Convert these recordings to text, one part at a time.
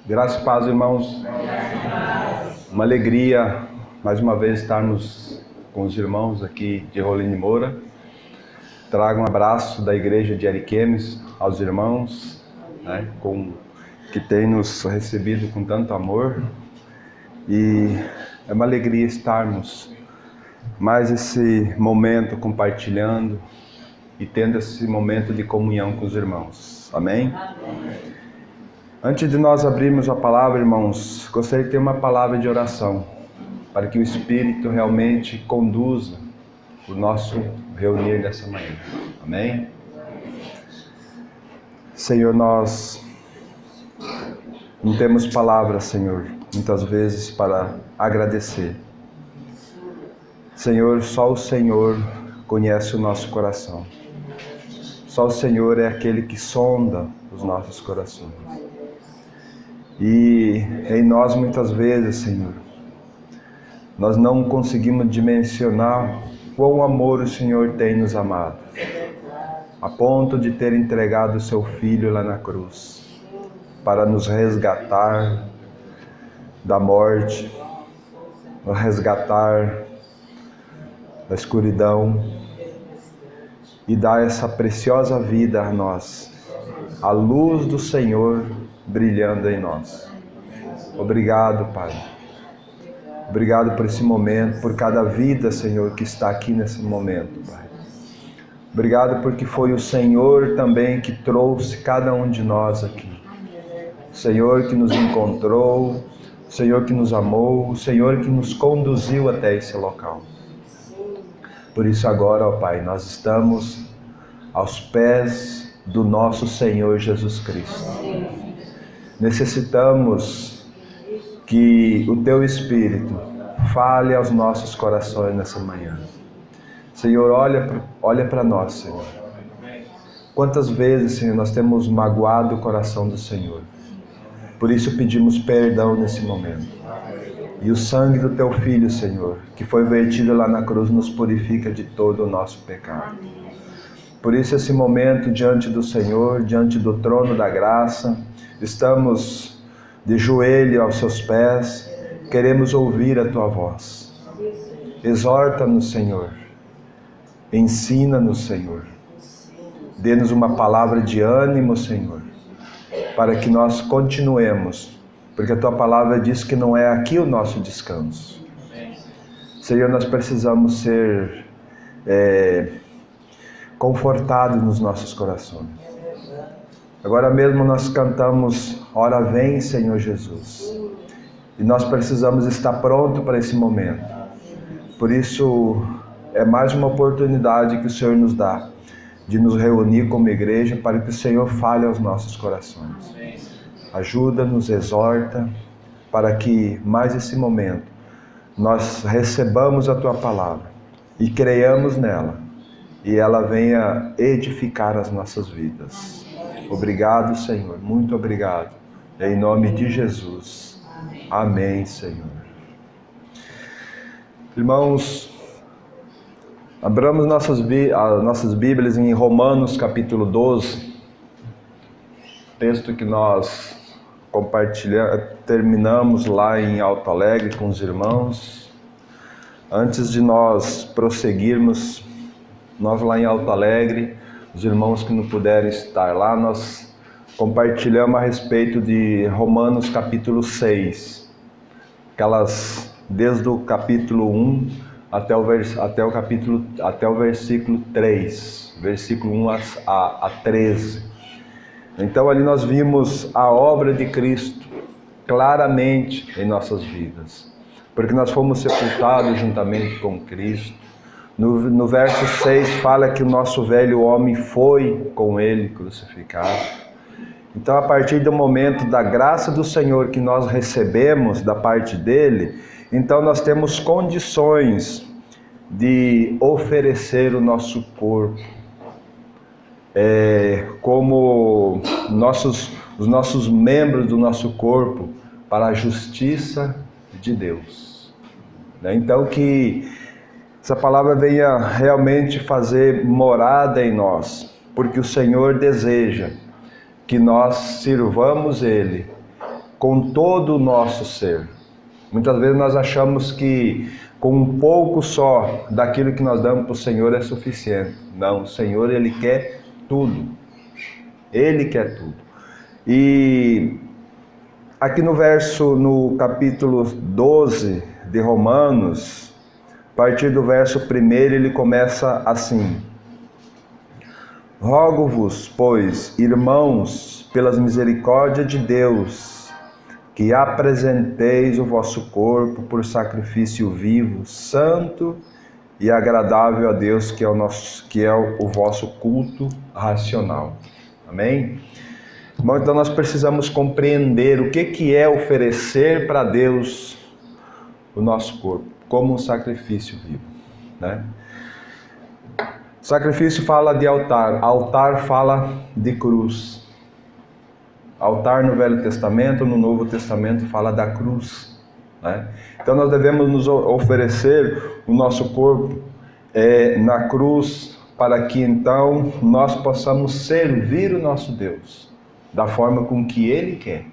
Graças e paz, irmãos. Uma alegria, mais uma vez, estarmos com os irmãos aqui de Rolim de Moura. Trago um abraço da igreja de Ariquemes aos irmãos, que têm nos recebido com tanto amor. E é uma alegria estarmos mais esse momento compartilhando e tendo esse momento de comunhão com os irmãos. Amém? Antes de nós abrirmos a palavra, irmãos, gostaria de ter uma palavra de oração, para que o Espírito realmente conduza o nosso reunir dessa manhã. Amém? Senhor, nós não temos palavras, Senhor, muitas vezes para agradecer. Senhor, só o Senhor conhece o nosso coração. Só o Senhor é aquele que sonda os nossos corações. E em nós muitas vezes, Senhor, nós não conseguimos dimensionar quão amor o Senhor tem nos amado, a ponto de ter entregado o seu Filho lá na cruz, para nos resgatar da morte, nos resgatar da escuridão e dar essa preciosa vida a nós, a luz do Senhor brilhando em nós. Obrigado, Pai. Obrigado por esse momento, por cada vida, Senhor, que está aqui nesse momento, Pai. Obrigado porque foi o Senhor também que trouxe cada um de nós aqui. O Senhor que nos encontrou, o Senhor que nos amou, o Senhor que nos conduziu até esse local. Por isso agora, ó Pai, nós estamos aos pés do nosso Senhor Jesus Cristo. Necessitamos que o Teu Espírito fale aos nossos corações nessa manhã. Senhor, olha para nós, Senhor. Quantas vezes, Senhor, nós temos magoado o coração do Senhor. Por isso pedimos perdão nesse momento. E o sangue do Teu Filho, Senhor, que foi vertido lá na cruz, nos purifica de todo o nosso pecado. Por isso esse momento diante do Senhor, diante do trono da graça, estamos de joelho aos Seus pés, queremos ouvir a Tua voz. Exorta-nos, Senhor. Ensina-nos, Senhor. Dê-nos uma palavra de ânimo, Senhor, para que nós continuemos, porque a Tua palavra diz que não é aqui o nosso descanso. Senhor, nós precisamos ser confortados nos nossos corações. Agora mesmo nós cantamos, ora vem, Senhor Jesus. E nós precisamos estar prontos para esse momento. Por isso, é mais uma oportunidade que o Senhor nos dá, de nos reunir como igreja, para que o Senhor fale aos nossos corações. Ajuda-nos, exorta, para que mais esse momento nós recebamos a Tua palavra e creiamos nela, e ela venha edificar as nossas vidas. Obrigado, Senhor, muito obrigado. Em nome de Jesus. Amém, Senhor. Irmãos, abramos nossas Bíblias em Romanos capítulo 12, texto que nós terminamos lá em Alto Alegre com os irmãos. Antes de nós prosseguirmos, nós lá em Alto Alegre, os irmãos que não puderam estar lá, nós compartilhamos a respeito de Romanos capítulo 6, desde o capítulo 1 até o versículo 3, versículo 1 a 13. Então ali nós vimos a obra de Cristo claramente em nossas vidas, porque nós fomos sepultados juntamente com Cristo. No verso 6 fala que o nosso velho homem foi com Ele crucificado. Então, a partir do momento da graça do Senhor que nós recebemos da parte dEle, então nós temos condições de oferecer o nosso corpo como os nossos membros do nosso corpo para a justiça de Deus. Então, que essa palavra venha realmente fazer morada em nós, porque o Senhor deseja que nós sirvamos Ele com todo o nosso ser. Muitas vezes nós achamos que com um pouco só daquilo que nós damos para o Senhor é suficiente. Não, o Senhor, Ele quer tudo. Ele quer tudo. E aqui no capítulo 12 de Romanos, a partir do verso 1, ele começa assim: Rogo-vos, pois, irmãos, pelas misericórdias de Deus, que apresenteis o vosso corpo por sacrifício vivo, santo e agradável a Deus, que é o vosso culto racional. Amém? Bom, então nós precisamos compreender o que é oferecer para Deus o nosso corpo, como um sacrifício vivo, né? Sacrifício fala de altar, altar fala de cruz. Altar no Velho Testamento, no Novo Testamento fala da cruz, né? Então nós devemos nos oferecer o nosso corpo na cruz, para que então nós possamos servir o nosso Deus da forma com que Ele quer,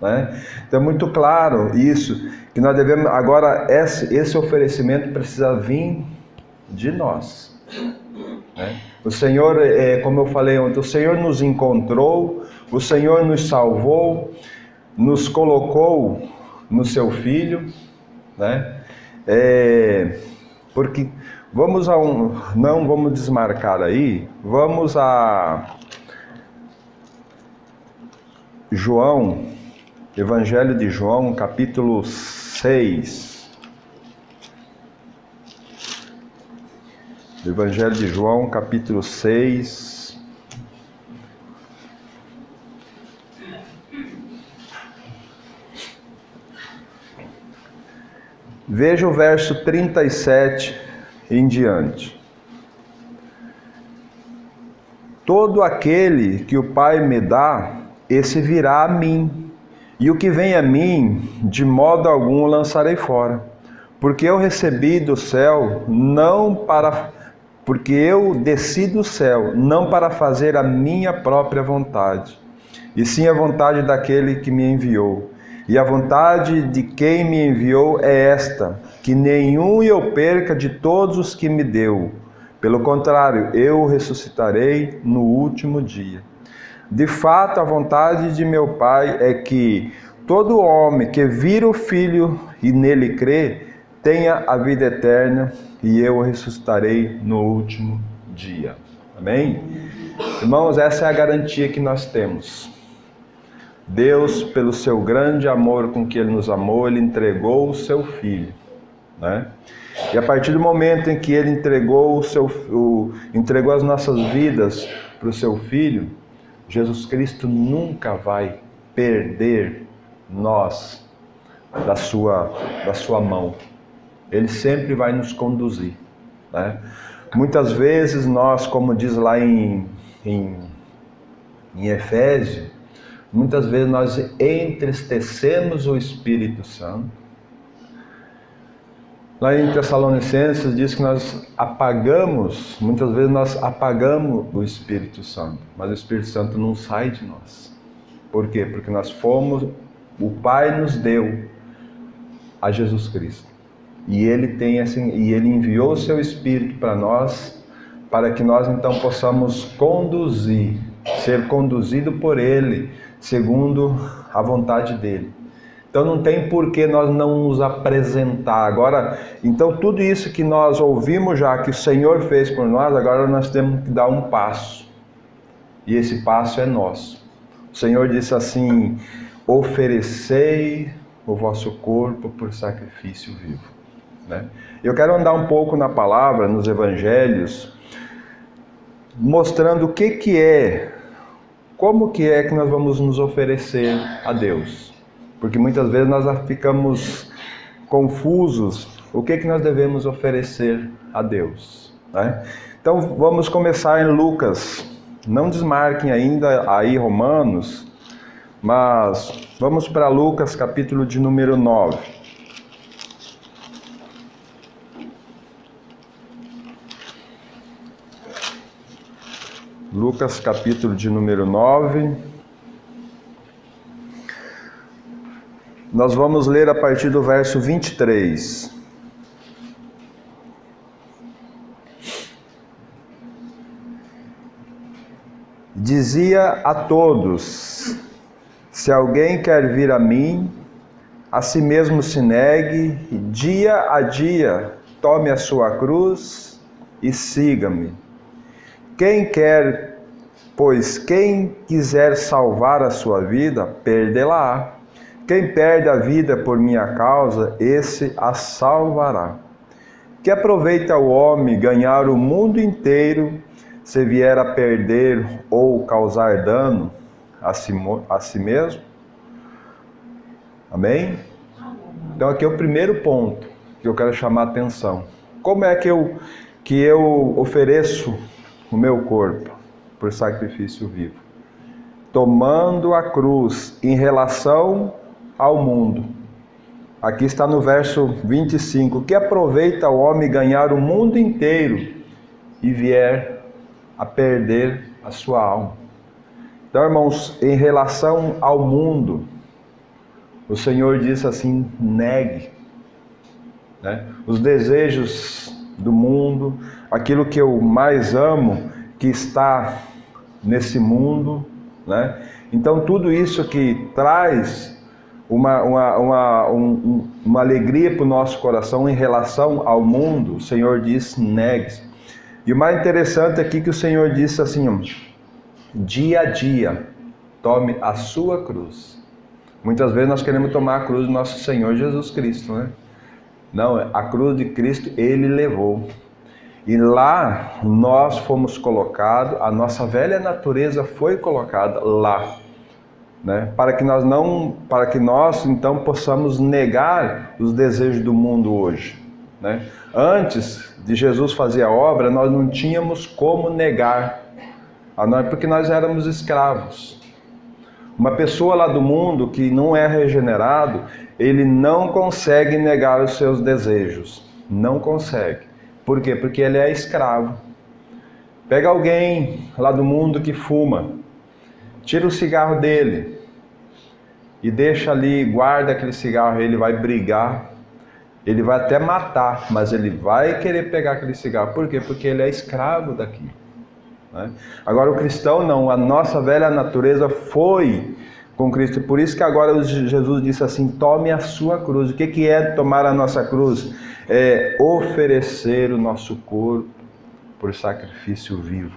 né? Então é muito claro isso, que nós devemos, agora esse oferecimento precisa vir de nós, né? O Senhor, como eu falei ontem, o Senhor nos encontrou, o Senhor nos salvou, nos colocou no seu Filho, né? Porque não vamos desmarcar aí, vamos a João, Evangelho de João, capítulo 6. Evangelho de João, capítulo 6. Veja o verso 37 em diante. Todo aquele que o Pai me dá, esse virá a mim, e o que vem a mim, de modo algum o lançarei fora. Porque eu recebi do céu, porque eu desci do céu, não para fazer a minha própria vontade, e sim a vontade daquele que me enviou. E a vontade de quem me enviou é esta, que nenhum eu perca de todos os que me deu. Pelo contrário, eu o ressuscitarei no último dia. De fato, a vontade de meu Pai é que todo homem que vira o Filho e nele crê, tenha a vida eterna, e eu o ressuscitarei no último dia. Amém? Irmãos, essa é a garantia que nós temos. Deus, pelo seu grande amor com que Ele nos amou, Ele entregou o seu Filho, né? E a partir do momento em que Ele entregou entregou as nossas vidas para o seu Filho, Jesus Cristo nunca vai perder nós da sua mão. Ele sempre vai nos conduzir, né? Muitas vezes nós, como diz lá em Efésios, muitas vezes nós entristecemos o Espírito Santo. Lá em Tessalonicenses diz que muitas vezes nós apagamos o Espírito Santo, mas o Espírito Santo não sai de nós. Por quê? Porque o Pai nos deu a Jesus Cristo. E Ele enviou o seu Espírito para nós, para que nós então possamos ser conduzido por Ele, segundo a vontade dEle. Então não tem por que nós não nos apresentar. Agora, então tudo isso que nós ouvimos já, que o Senhor fez por nós, agora nós temos que dar um passo. E esse passo é nosso. O Senhor disse assim: oferecei o vosso corpo por sacrifício vivo, né? Eu quero andar um pouco na palavra, nos evangelhos, mostrando como que é que nós vamos nos oferecer a Deus. Porque muitas vezes nós ficamos confusos, o que nós devemos oferecer a Deus, né? Então vamos começar em Lucas. Não desmarquem ainda aí Romanos, mas vamos para Lucas, capítulo de número 9. Lucas, capítulo de número 9. nós vamos ler a partir do verso 23. Dizia a todos: se alguém quer vir a mim, a si mesmo se negue, dia a dia tome a sua cruz e siga-me. Quem quiser salvar a sua vida, perdê-la-á. Quem perde a vida por minha causa, esse a salvará. Que aproveita o homem ganhar o mundo inteiro, se vier a perder ou causar dano a si mesmo? Amém? Então aqui é o primeiro ponto que eu quero chamar a atenção. Como é que eu ofereço o meu corpo por sacrifício vivo? Tomando a cruz em relação ao mundo. Aqui está no verso 25. Que aproveita o homem ganhar o mundo inteiro e vier a perder a sua alma? Então, irmãos, em relação ao mundo, o Senhor diz assim: negue, né? Os desejos do mundo, aquilo que eu mais amo, que está nesse mundo, né? Então, tudo isso que traz uma alegria para o nosso coração em relação ao mundo, o Senhor diz: negue. E o mais interessante aqui é que o Senhor disse assim: dia a dia, tome a sua cruz. Muitas vezes nós queremos tomar a cruz do nosso Senhor Jesus Cristo, né? Não, a cruz de Cristo Ele levou. E lá nós fomos colocados, a nossa velha natureza foi colocada lá, né? Para que nós então possamos negar os desejos do mundo hoje, né? Antes de Jesus fazer a obra, nós não tínhamos como negar a nós, porque nós éramos escravos. Uma pessoa lá do mundo que não é regenerado, ele não consegue negar os seus desejos. Não consegue. Por quê? Porque ele é escravo. Pega alguém lá do mundo que fuma, tira o cigarro dele e deixa ali, guarda aquele cigarro, ele vai brigar, ele vai até matar, mas ele vai querer pegar aquele cigarro. Por quê? Porque ele é escravo daquilo. Agora o cristão não, a nossa velha natureza foi com Cristo. Por isso que agora Jesus disse assim: tome a sua cruz. O que é tomar a nossa cruz? É oferecer o nosso corpo por sacrifício vivo,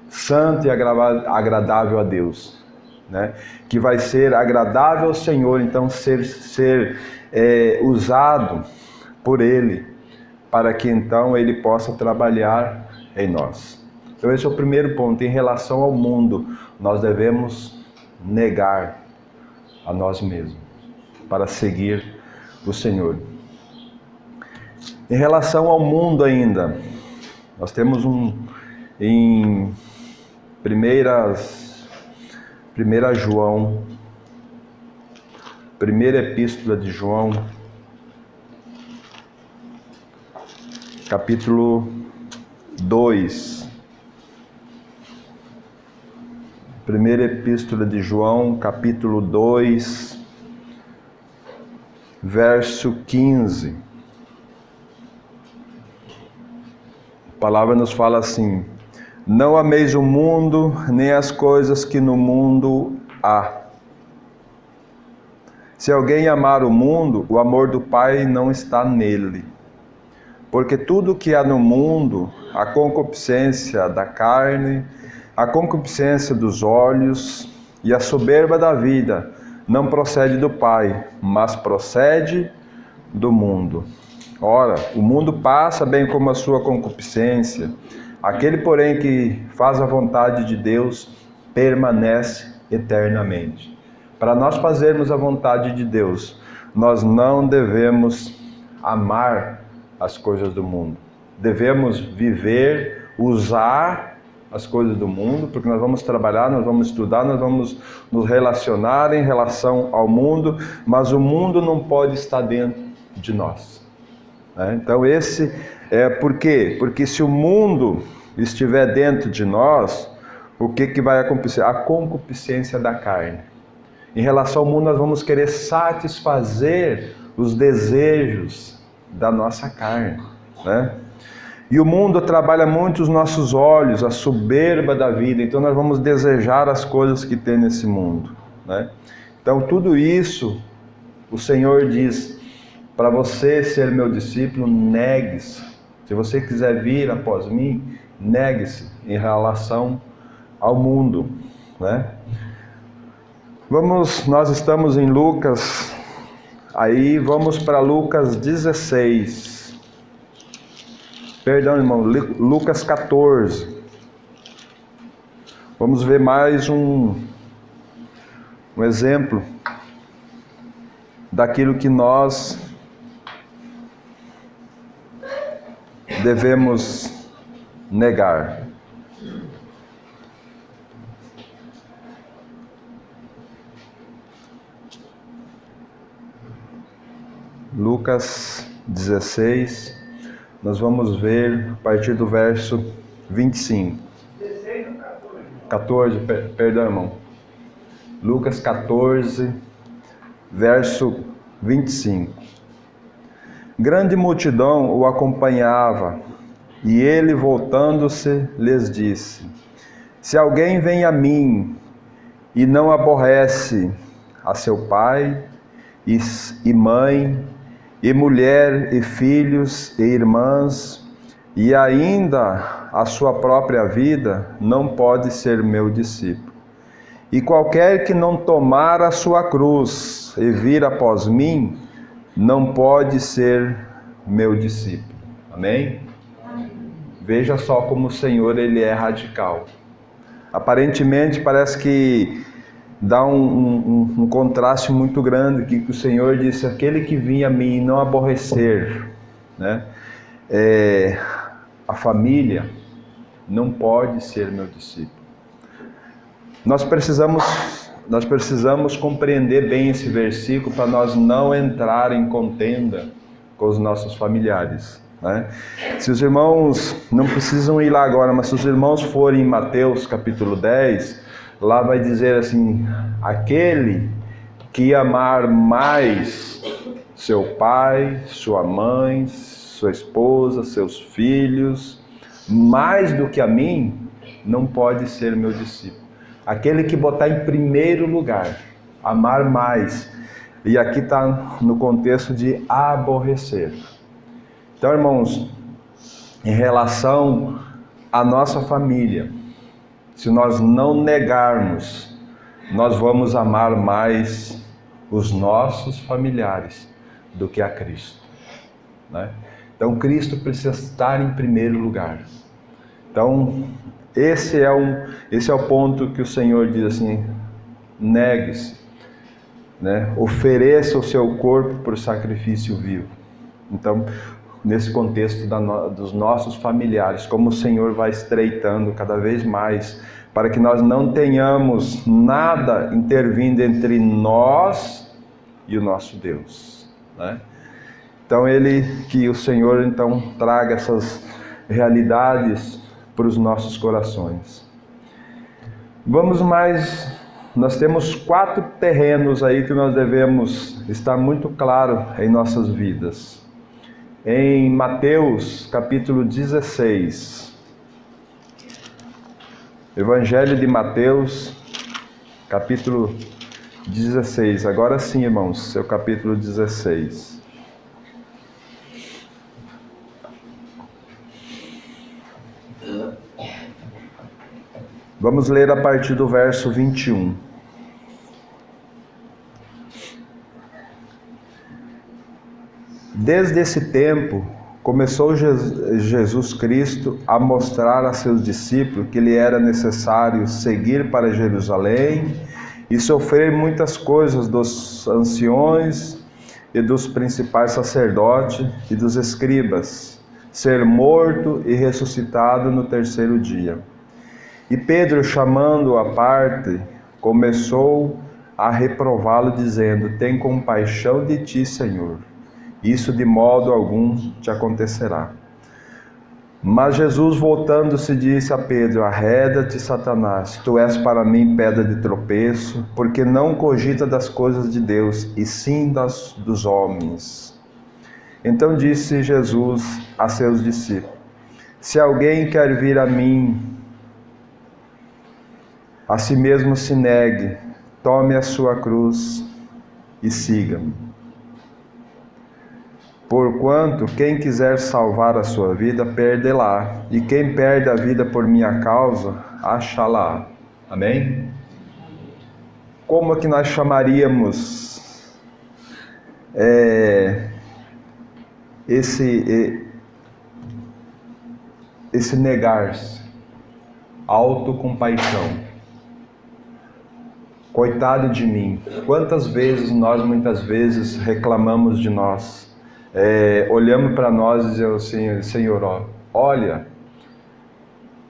santo e agradável a Deus, né? Que vai ser agradável ao Senhor, então ser usado por Ele, para que então Ele possa trabalhar em nós. Então esse é o primeiro ponto. Em relação ao mundo, nós devemos negar a nós mesmos para seguir o Senhor. Em relação ao mundo ainda, nós temos em 1 João, primeira epístola de João, capítulo 2. Primeira epístola de João, capítulo 2, verso 15. A palavra nos fala assim: não ameis o mundo, nem as coisas que no mundo há. Se alguém amar o mundo, o amor do Pai não está nele. Porque tudo que há no mundo, a concupiscência da carne, a concupiscência dos olhos e a soberba da vida, não procede do Pai, mas procede do mundo. Ora, o mundo passa bem como a sua concupiscência. Aquele, porém, que faz a vontade de Deus, permanece eternamente. Para nós fazermos a vontade de Deus, nós não devemos amar as coisas do mundo. Devemos viver, usar as coisas do mundo, porque nós vamos trabalhar, nós vamos estudar, nós vamos nos relacionar em relação ao mundo, mas o mundo não pode estar dentro de nós. Então esse é por quê? Porque se o mundo estiver dentro de nós, o que vai acontecer? A concupiscência da carne. em relação ao mundo, nós vamos querer satisfazer os desejos da nossa carne, né? E o mundo trabalha muito os nossos olhos, a soberba da vida, então nós vamos desejar as coisas que tem nesse mundo, né? Então tudo isso, o Senhor diz, para você ser meu discípulo, negue-se. Se você quiser vir após mim, negue-se em relação ao mundo, né? Nós estamos em Lucas, aí vamos para Lucas 16. Perdão, irmão, Lucas 14. Vamos ver mais um exemplo daquilo que nós devemos negar. Lucas 16, nós vamos ver a partir do verso 25. 16 ou 14? 14, perdão, irmão. Lucas 14, verso 25. Grande multidão o acompanhava, e ele, voltando-se, lhes disse: Se alguém vem a mim e não aborrece a seu pai e mãe, e mulher, e filhos, e irmãs, e ainda a sua própria vida, não pode ser meu discípulo. E qualquer que não tomar a sua cruz e vir após mim, não pode ser meu discípulo. Amém? Veja só como o Senhor, Ele é radical. Aparentemente parece que dá um contraste muito grande, que o Senhor disse: aquele que vinha a mim e não aborrecer, né? A família não pode ser meu discípulo. Nós precisamos compreender bem esse versículo para nós não entrar em contenda com os nossos familiares, né? Se os irmãos, não precisam ir lá agora, mas se os irmãos forem em Mateus capítulo 10, lá vai dizer assim: aquele que amar mais seu pai, sua mãe, sua esposa, seus filhos, mais do que a mim, não pode ser meu discípulo. Aquele que botar em primeiro lugar, amar mais. E aqui está no contexto de aborrecer. Então, irmãos, em relação à nossa família, se nós não negarmos, nós vamos amar mais os nossos familiares do que a Cristo, né? Então, Cristo precisa estar em primeiro lugar. Então, esse é o ponto que o Senhor diz assim: negue-se, né? Ofereça o seu corpo por sacrifício vivo. Então, nesse contexto dos nossos familiares, como o Senhor vai estreitando cada vez mais, para que nós não tenhamos nada intervindo entre nós e o nosso Deus, né? Então, que o Senhor então traga essas realidades para os nossos corações. Vamos mais, nós temos 4 terrenos aí que nós devemos estar muito claro em nossas vidas. Em Mateus capítulo 16, Evangelho de Mateus capítulo 16, agora sim, irmãos, seu capítulo 16. Vamos ler a partir do verso 21. Desde esse tempo, começou Jesus Cristo a mostrar a seus discípulos que lhe era necessário seguir para Jerusalém e sofrer muitas coisas dos anciões e dos principais sacerdotes e dos escribas, ser morto e ressuscitado no terceiro dia. E Pedro, chamando-o à parte, começou a reprová-lo, dizendo: tem compaixão de ti, Senhor, isso de modo algum te acontecerá. Mas Jesus, voltando-se, disse a Pedro: arreda-te, Satanás, tu és para mim pedra de tropeço, porque não cogita das coisas de Deus, e sim dos homens. Então disse Jesus a seus discípulos: se alguém quer vir a mim, a si mesmo se negue, tome a sua cruz e siga-me. Porquanto quem quiser salvar a sua vida, perde-la, e quem perde a vida por minha causa, achá-la. Amém? Como é que nós chamaríamos esse negar-se? Autocompaixão. Coitado de mim. Quantas vezes nós, muitas vezes, reclamamos de nós? Olhamos para nós e dizemos assim: Senhor, olha,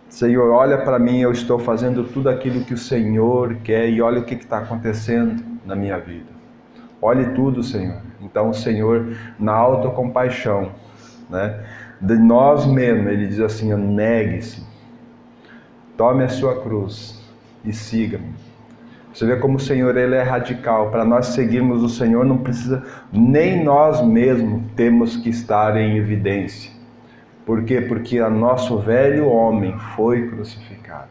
Senhor, olha para mim, eu estou fazendo tudo aquilo que o Senhor quer e olha o que está acontecendo na minha vida. Olhe tudo, Senhor. Então o Senhor, na autocompaixão, né, de nós mesmos, Ele diz assim: negue-se, tome a sua cruz e siga-me. Você vê como o Senhor, Ele é radical. Para nós seguirmos o Senhor, não precisa, nem nós mesmos temos que estar em evidência. Por quê? Porque o nosso velho homem foi crucificado.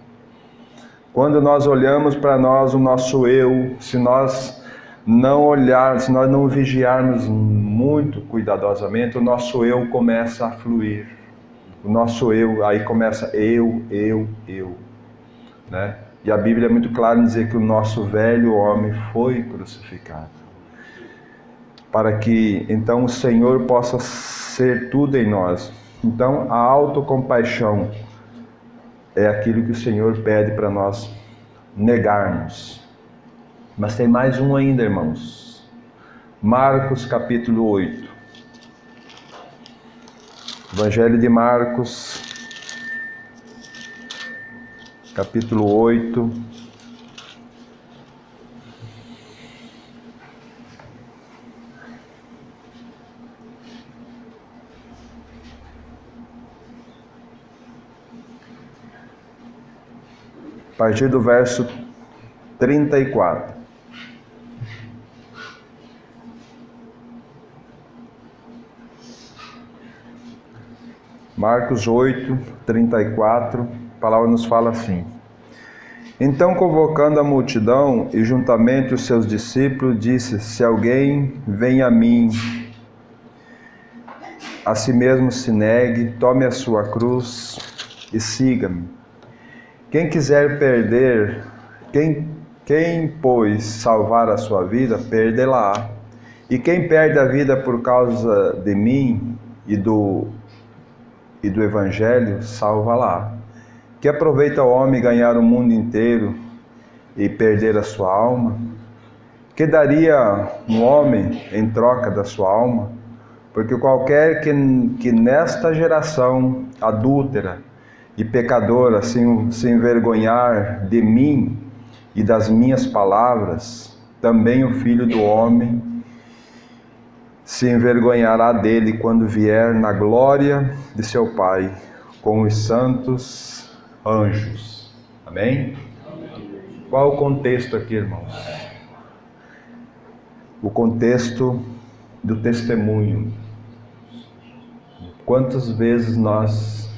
Quando nós olhamos para nós, o nosso eu, se nós não olharmos, se nós não vigiarmos muito cuidadosamente, o nosso eu começa a fluir. O nosso eu, aí começa eu, né? E a Bíblia é muito clara em dizer que o nosso velho homem foi crucificado. Para que então o Senhor possa ser tudo em nós. Então a autocompaixão é aquilo que o Senhor pede para nós negarmos. Mas tem mais um ainda, irmãos. Marcos capítulo 8. Evangelho de Marcos, capítulo 8. A partir do verso 34. Marcos 8, 34, a palavra nos fala assim: então, convocando a multidão e juntamente os seus discípulos, disse: se alguém vem a mim, a si mesmo se negue, tome a sua cruz e siga-me. Quem quiser perder, quem pois salvar a sua vida, perde-la. E quem perde a vida por causa de mim e do Evangelho, salva-la. Que aproveita o homem ganhar o mundo inteiro e perder a sua alma? Que daria um homem em troca da sua alma? Porque qualquer que nesta geração adúltera e pecadora se envergonhar de mim e das minhas palavras, também o Filho do Homem se envergonhará dele quando vier na glória de seu Pai com os santos anjos. Amém? Qual o contexto aqui, irmãos? O contexto do testemunho. Quantas vezes nós,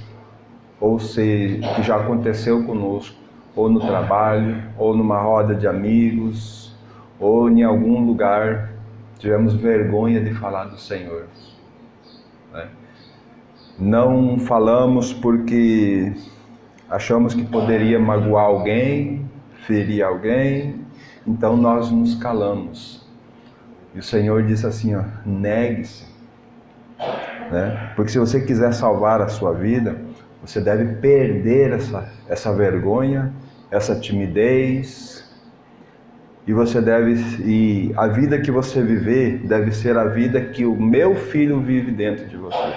ou se que já aconteceu conosco, ou no trabalho, ou numa roda de amigos, ou em algum lugar, tivemos vergonha de falar do Senhor, né? Não falamos porque achamos que poderia magoar alguém, ferir alguém, então nós nos calamos. E o Senhor disse assim, negue-se, né? Porque se você quiser salvar a sua vida, você deve perder essa vergonha, essa timidez, e a vida que você viver deve ser a vida que o meu filho vive dentro de você.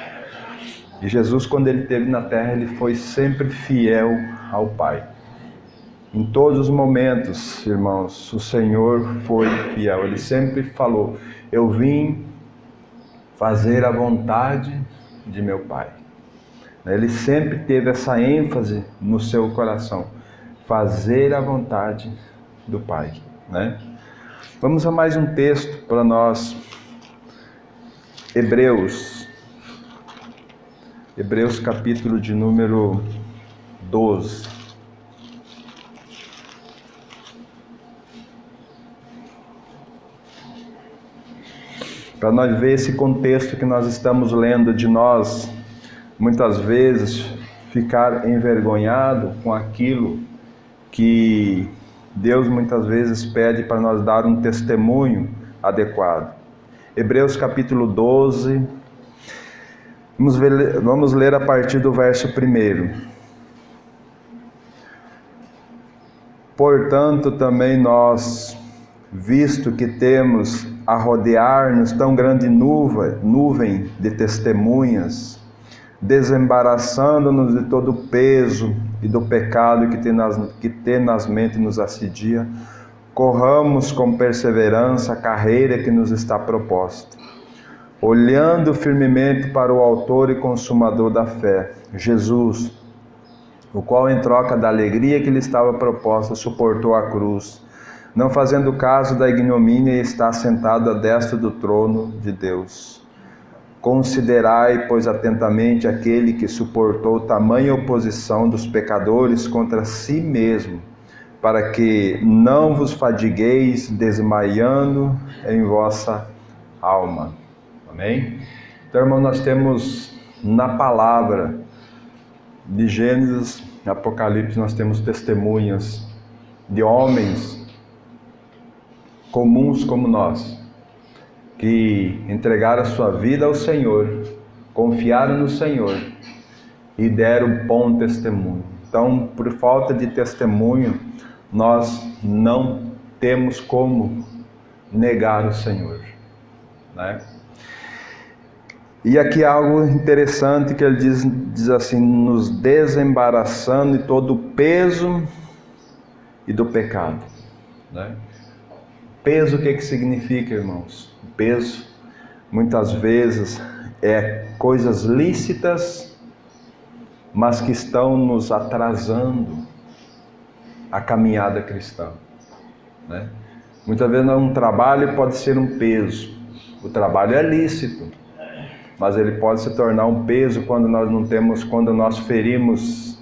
E Jesus, quando ele esteve na terra, ele foi sempre fiel ao Pai. Em todos os momentos, irmãos, o Senhor foi fiel. Ele sempre falou: eu vim fazer a vontade de meu Pai. Ele sempre teve essa ênfase no seu coração, fazer a vontade do Pai, né? Vamos a mais um texto para nós. Hebreus capítulo de número 12. Para nós ver esse contexto que nós estamos lendo, de nós, muitas vezes, ficar envergonhado com aquilo que Deus muitas vezes pede para nós dar um testemunho adequado. Hebreus capítulo 12, vamos ler a partir do verso 1. Portanto, também nós, visto que temos a rodear-nos tão grande nuvem de testemunhas, desembaraçando-nos de todo o peso e do pecado que tenazmente nos assedia, corramos com perseverança a carreira que nos está proposta, olhando firmemente para o autor e consumador da fé, Jesus, o qual, em troca da alegria que lhe estava proposta, suportou a cruz, não fazendo caso da ignomínia, e está sentado à destra do trono de Deus. Considerai, pois, atentamente aquele que suportou tamanha oposição dos pecadores contra si mesmo, para que não vos fadigueis desmaiando em vossa alma. Amém? Então, irmão, nós temos na palavra de Gênesis, Apocalipse, nós temos testemunhas de homens comuns como nós, que entregaram a sua vida ao Senhor, confiaram no Senhor e deram bom testemunho. Então, por falta de testemunho, nós não temos como negar o Senhor, né? E aqui algo interessante que ele diz assim, nos desembaraçando de todo o peso e do pecado, né? Peso, o que significa, irmãos? Peso, muitas vezes, é coisas lícitas, mas que estão nos atrasando a caminhada cristã, né? Muitas vezes um trabalho pode ser um peso. O trabalho é lícito, mas ele pode se tornar um peso quando nós ferimos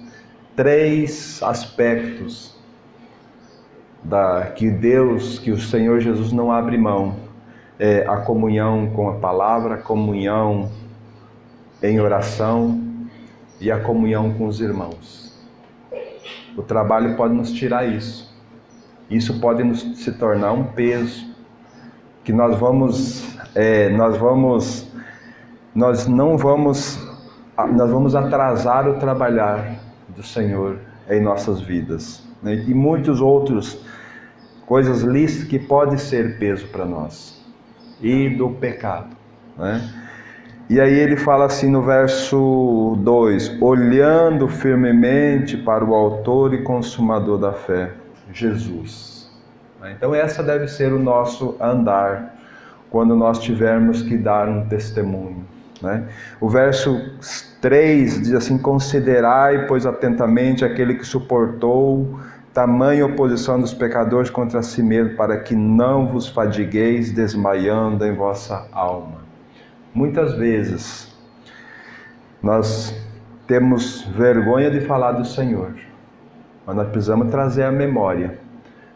3 aspectos que o Senhor Jesus não abre mão. É a comunhão com a palavra, a comunhão em oração e a comunhão com os irmãos. O trabalho pode nos tirar isso. Isso pode se tornar um peso que nós vamos atrasar o trabalhar do Senhor em nossas vidas, né? E muitos outros coisas lícitas que podem ser peso para nós, e do pecado, né? E aí ele fala assim no verso 2, olhando firmemente para o autor e consumador da fé, Jesus. Então essa deve ser o nosso andar quando nós tivermos que dar um testemunho, né? O verso 3 diz assim, considerai, pois, atentamente aquele que suportou tamanha oposição dos pecadores contra si mesmo, para que não vos fadigueis desmaiando em vossa alma. Muitas vezes nós temos vergonha de falar do Senhor, mas nós precisamos trazer à memória,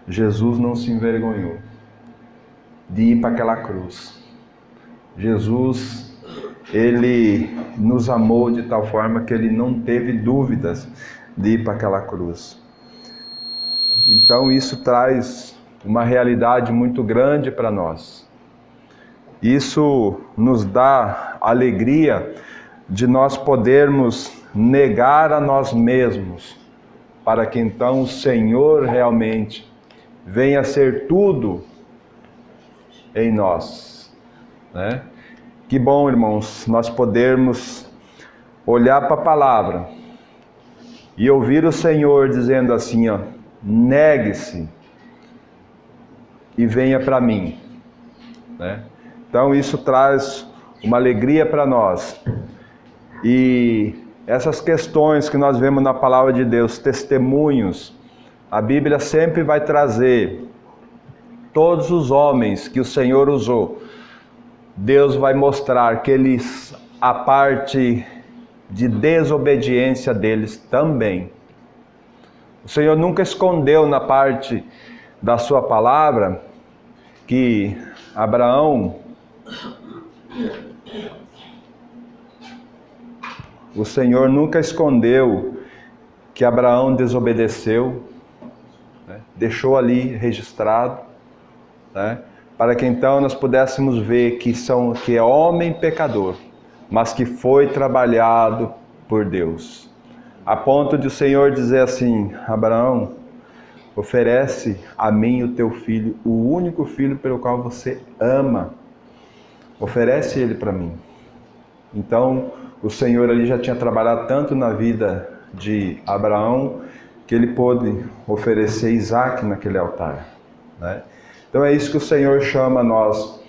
Jesus não se envergonhou de ir para aquela cruz. Jesus, ele nos amou de tal forma que ele não teve dúvidas de ir para aquela cruz. Então isso traz uma realidade muito grande para nós. Isso nos dá alegria de nós podermos negar a nós mesmos, para que então o Senhor realmente venha a ser tudo em nós, né? Que bom, irmãos, nós podermos olhar para a palavra e ouvir o Senhor dizendo assim, ó, negue-se e venha para mim, né? Então isso traz uma alegria para nós. E essas questões que nós vemos na palavra de Deus, testemunhos, a Bíblia sempre vai trazer todos os homens que o Senhor usou. Deus vai mostrar que eles, a parte de desobediência deles também. O Senhor nunca escondeu na parte da sua palavra que Abraão, o Senhor nunca escondeu que Abraão desobedeceu, né? Deixou ali registrado, né? Para que então nós pudéssemos ver que é homem pecador, mas que foi trabalhado por Deus. A ponto de o Senhor dizer assim: Abraão, oferece a mim o teu filho, o único filho pelo qual você ama. Oferece ele para mim. Então, o Senhor ali já tinha trabalhado tanto na vida de Abraão, que ele pôde oferecer Isaac naquele altar, né? Então é isso que o Senhor chama a nós.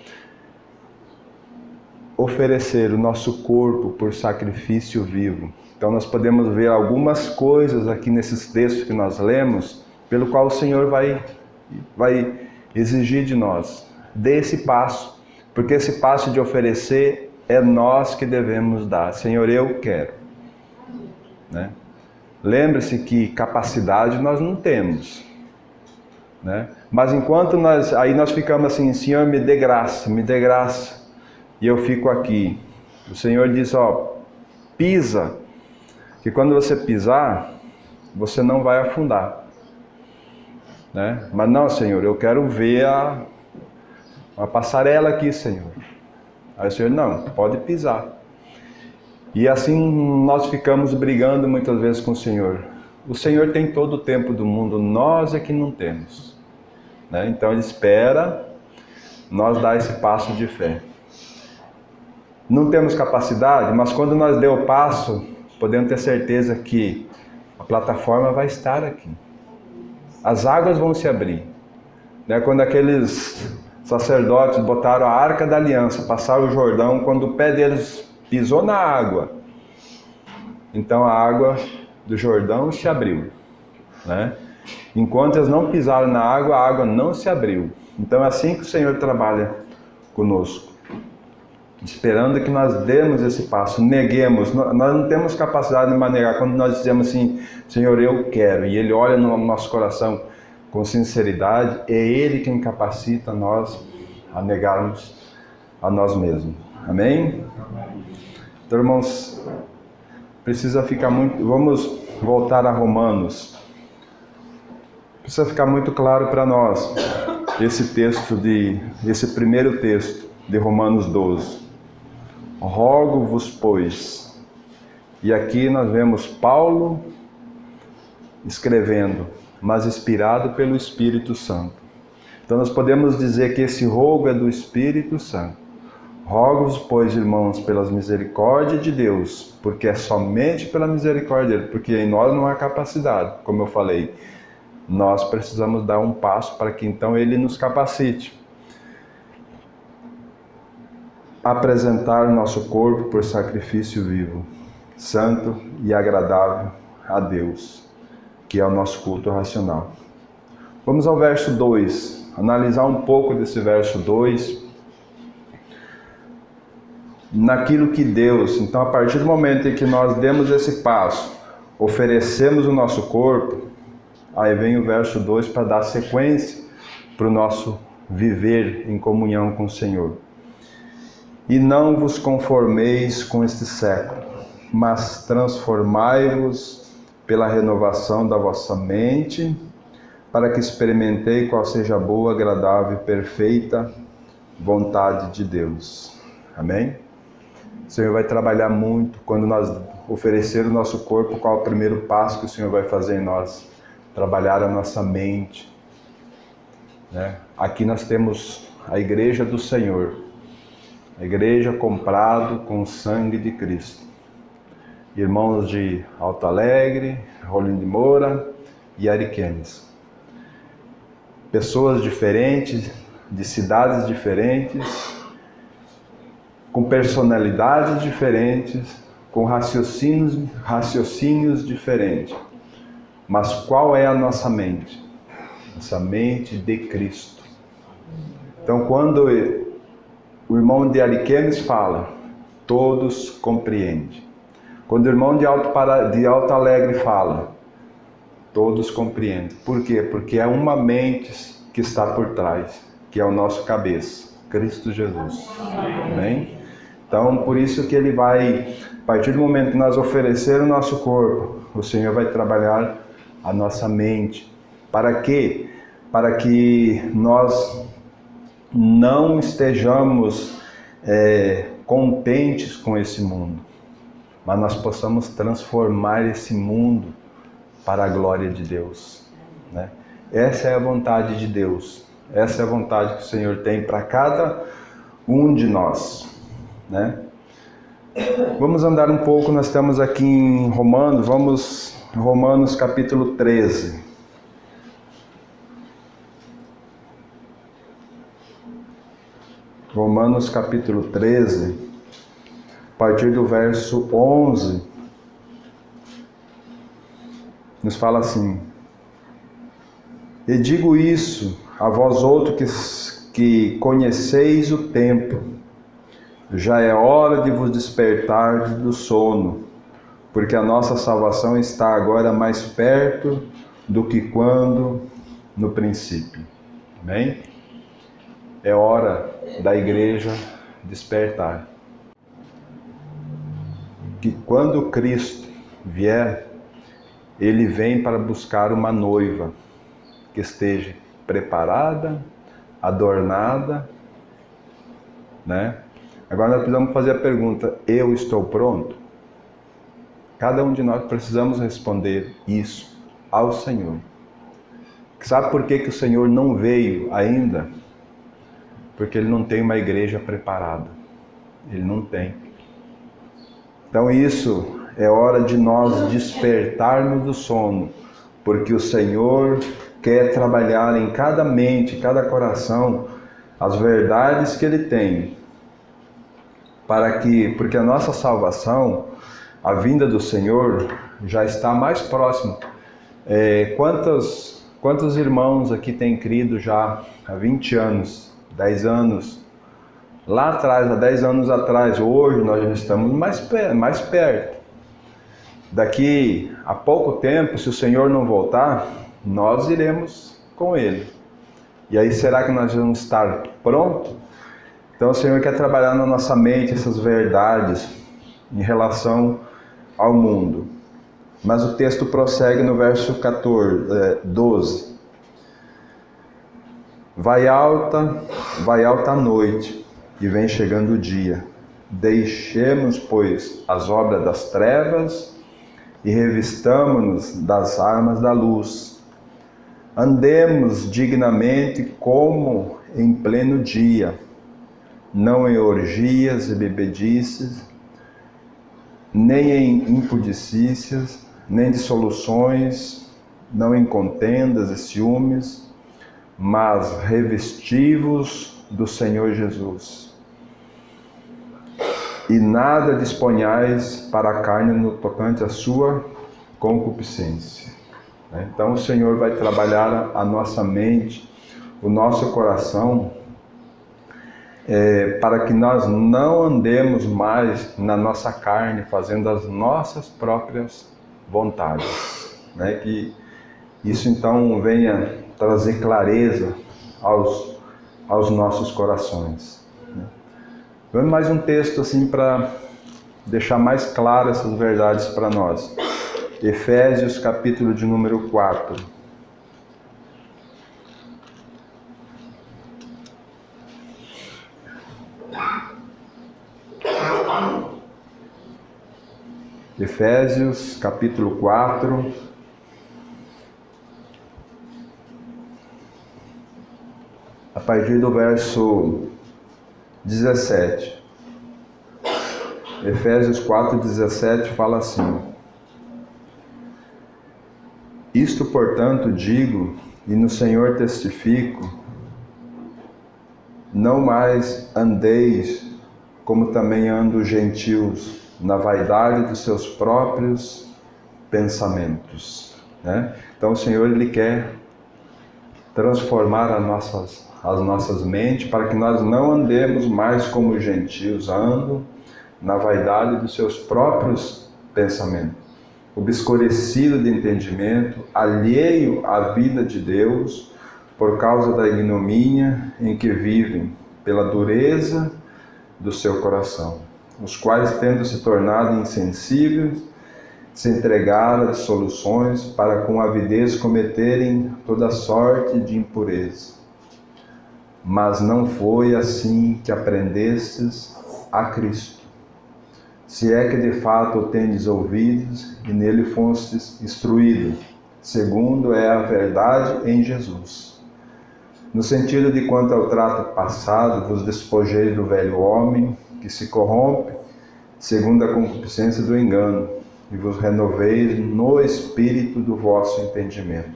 Oferecer o nosso corpo por sacrifício vivo. Então nós podemos ver algumas coisas aqui nesses textos que nós lemos, pelo qual o Senhor vai exigir de nós. Dê esse passo, porque esse passo de oferecer é nós que devemos dar. Senhor, eu quero, né? Lembre-se que capacidade nós não temos, né? Mas enquanto nós ficamos assim: Senhor, me dê graça, e eu fico aqui. O Senhor diz: ó, pisa, que quando você pisar, você não vai afundar, né? Mas não, Senhor, eu quero ver uma passarela aqui, Senhor. Aí o Senhor: não, pode pisar. E assim nós ficamos brigando muitas vezes com o Senhor. O Senhor tem todo o tempo do mundo, nós é que não temos, né? Então Ele espera nós dar esse passo de fé. Não temos capacidade, mas quando nós der o passo, podemos ter certeza que a plataforma vai estar aqui. As águas vão se abrir, né? Quando aqueles sacerdotes botaram a Arca da Aliança, passaram o Jordão, quando o pé deles pisou na água, então a água do Jordão se abriu, né? Enquanto eles não pisaram na água, a água não se abriu. Então é assim que o Senhor trabalha conosco, esperando que nós demos esse passo, neguemos. Nós não temos capacidade de manejar. Quando nós dizemos assim: Senhor, eu quero, e Ele olha no nosso coração com sinceridade, é Ele quem capacita nós a negarmos a nós mesmos. Amém? Então, irmãos, precisa ficar muito... Vamos voltar a Romanos. Precisa ficar muito claro para nós esse primeiro texto de Romanos 12. Rogo-vos, pois. E aqui nós vemos Paulo escrevendo, mas inspirado pelo Espírito Santo. Então nós podemos dizer que esse rogo é do Espírito Santo. Rogo-vos, pois, irmãos, pelas misericórdias de Deus, porque é somente pela misericórdia dele, porque em nós não há capacidade, como eu falei. Nós precisamos dar um passo para que então Ele nos capacite. Apresentar o nosso corpo por sacrifício vivo, santo e agradável a Deus, que é o nosso culto racional. Vamos ao verso 2, analisar um pouco desse verso 2, naquilo que Deus... Então, a partir do momento em que nós demos esse passo, oferecemos o nosso corpo, aí vem o verso 2 para dar sequência para o nosso viver em comunhão com o Senhor. E não vos conformeis com este século, mas transformai-vos pela renovação da vossa mente, para que experimentei qual seja a boa, agradável e perfeita vontade de Deus. Amém? O Senhor vai trabalhar muito quando nós oferecer o nosso corpo. Qual é o primeiro passo que o Senhor vai fazer em nós? Trabalhar a nossa mente, né? Aqui nós temos a igreja do Senhor, a igreja comprado com o sangue de Cristo. Irmãos de Alto Alegre, Rolim de Moura e Ariquemes. Pessoas diferentes, de cidades diferentes, com personalidades diferentes, com raciocínios diferentes. Mas qual é a nossa mente? Nossa mente de Cristo. Então, quando o irmão de Ariquemes fala, todos compreendem. Quando o irmão de Alto Alegre fala, todos compreendem. Por quê? Porque é uma mente que está por trás, que é o nosso cabeça, Cristo Jesus. Amém? Então, por isso que ele vai, a partir do momento que nós oferecer o nosso corpo, o Senhor vai trabalhar a nossa mente. Para quê? Para que nós não estejamos contentes com esse mundo, mas nós possamos transformar esse mundo para a glória de Deus, né? Essa é a vontade de Deus, essa é a vontade que o Senhor tem para cada um de nós, né? Vamos andar um pouco, nós estamos aqui em Romanos, Romanos capítulo 13. Romanos capítulo 13, a partir do verso 11, nos fala assim: E digo isso a vós outros que conheceis o tempo, já é hora de vos despertar do sono, porque a nossa salvação está agora mais perto do que quando no princípio. Amém? É hora da igreja despertar. Que quando Cristo vier, Ele vem para buscar uma noiva que esteja preparada, adornada, né? Agora nós precisamos fazer a pergunta: eu estou pronto? Cada um de nós precisamos responder isso ao Senhor. Sabe por que o Senhor não veio ainda? Porque Ele não tem uma igreja preparada. Ele não tem. Então isso é hora de nós despertarmos do sono, porque o Senhor quer trabalhar em cada mente, cada coração, as verdades que Ele tem, porque a nossa salvação, a vinda do Senhor, já está mais próxima. Quantos irmãos aqui têm crido já há 20 anos, 10 anos? Lá atrás, há 10 anos atrás, hoje nós já estamos mais perto. Daqui a pouco tempo, se o Senhor não voltar, nós iremos com Ele. E aí, será que nós vamos estar prontos? Então o Senhor quer trabalhar na nossa mente essas verdades em relação ao mundo. Mas o texto prossegue no verso 12. Vai alta a noite, e vem chegando o dia. Deixemos, pois, as obras das trevas e revistamo-nos das armas da luz. Andemos dignamente como em pleno dia, não em orgias e bebedices, nem em impudicícias, nem dissoluções, não em contendas e ciúmes, mas revesti-vos do Senhor Jesus. E nada disponhais para a carne no tocante à sua concupiscência. Então o Senhor vai trabalhar a nossa mente, o nosso coração, para que nós não andemos mais na nossa carne, fazendo as nossas próprias vontades. Que isso então venha trazer clareza aos nossos corações. Vamos mais um texto assim para deixar mais claras essas verdades para nós. Efésios capítulo de número 4. Efésios capítulo 4. A partir do verso 17. Efésios 4:17 fala assim: Isto, portanto, digo, e no Senhor testifico, não mais andeis como também andam os gentios, na vaidade dos seus próprios pensamentos, né? Então o Senhor, Ele quer transformar as nossas mentes para que nós não andemos mais como os gentios andam, na vaidade dos seus próprios pensamentos, obscurecido de entendimento, alheio à vida de Deus, por causa da ignomínia em que vivem, pela dureza do seu coração, os quais, tendo se tornado insensíveis, se entregaram a dissoluções para com avidez cometerem toda sorte de impureza. Mas não foi assim que aprendestes a Cristo, se é que de fato o tendes ouvidos e nele fostes instruídos, segundo é a verdade em Jesus. No sentido de quanto ao trato passado, vos despojeis do velho homem, que se corrompe, segundo a concupiscência do engano, e vos renoveis no espírito do vosso entendimento,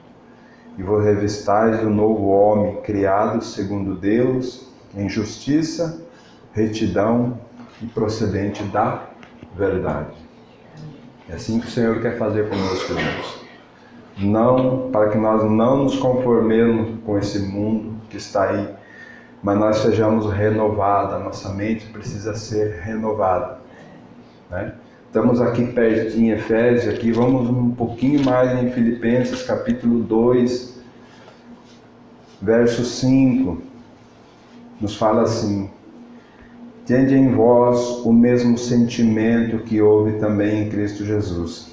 e vos revistais do novo homem, criado segundo Deus, em justiça, retidão e procedente da verdade. É assim que o Senhor quer fazer conosco, irmãos. Não, para que nós não nos conformemos com esse mundo que está aí, mas nós sejamos renovados, a nossa mente precisa ser renovada, né? Estamos aqui pertinho em Efésios, aqui vamos um pouquinho mais em Filipenses, capítulo 2, verso 5, nos fala assim: tende em vós o mesmo sentimento que houve também em Cristo Jesus.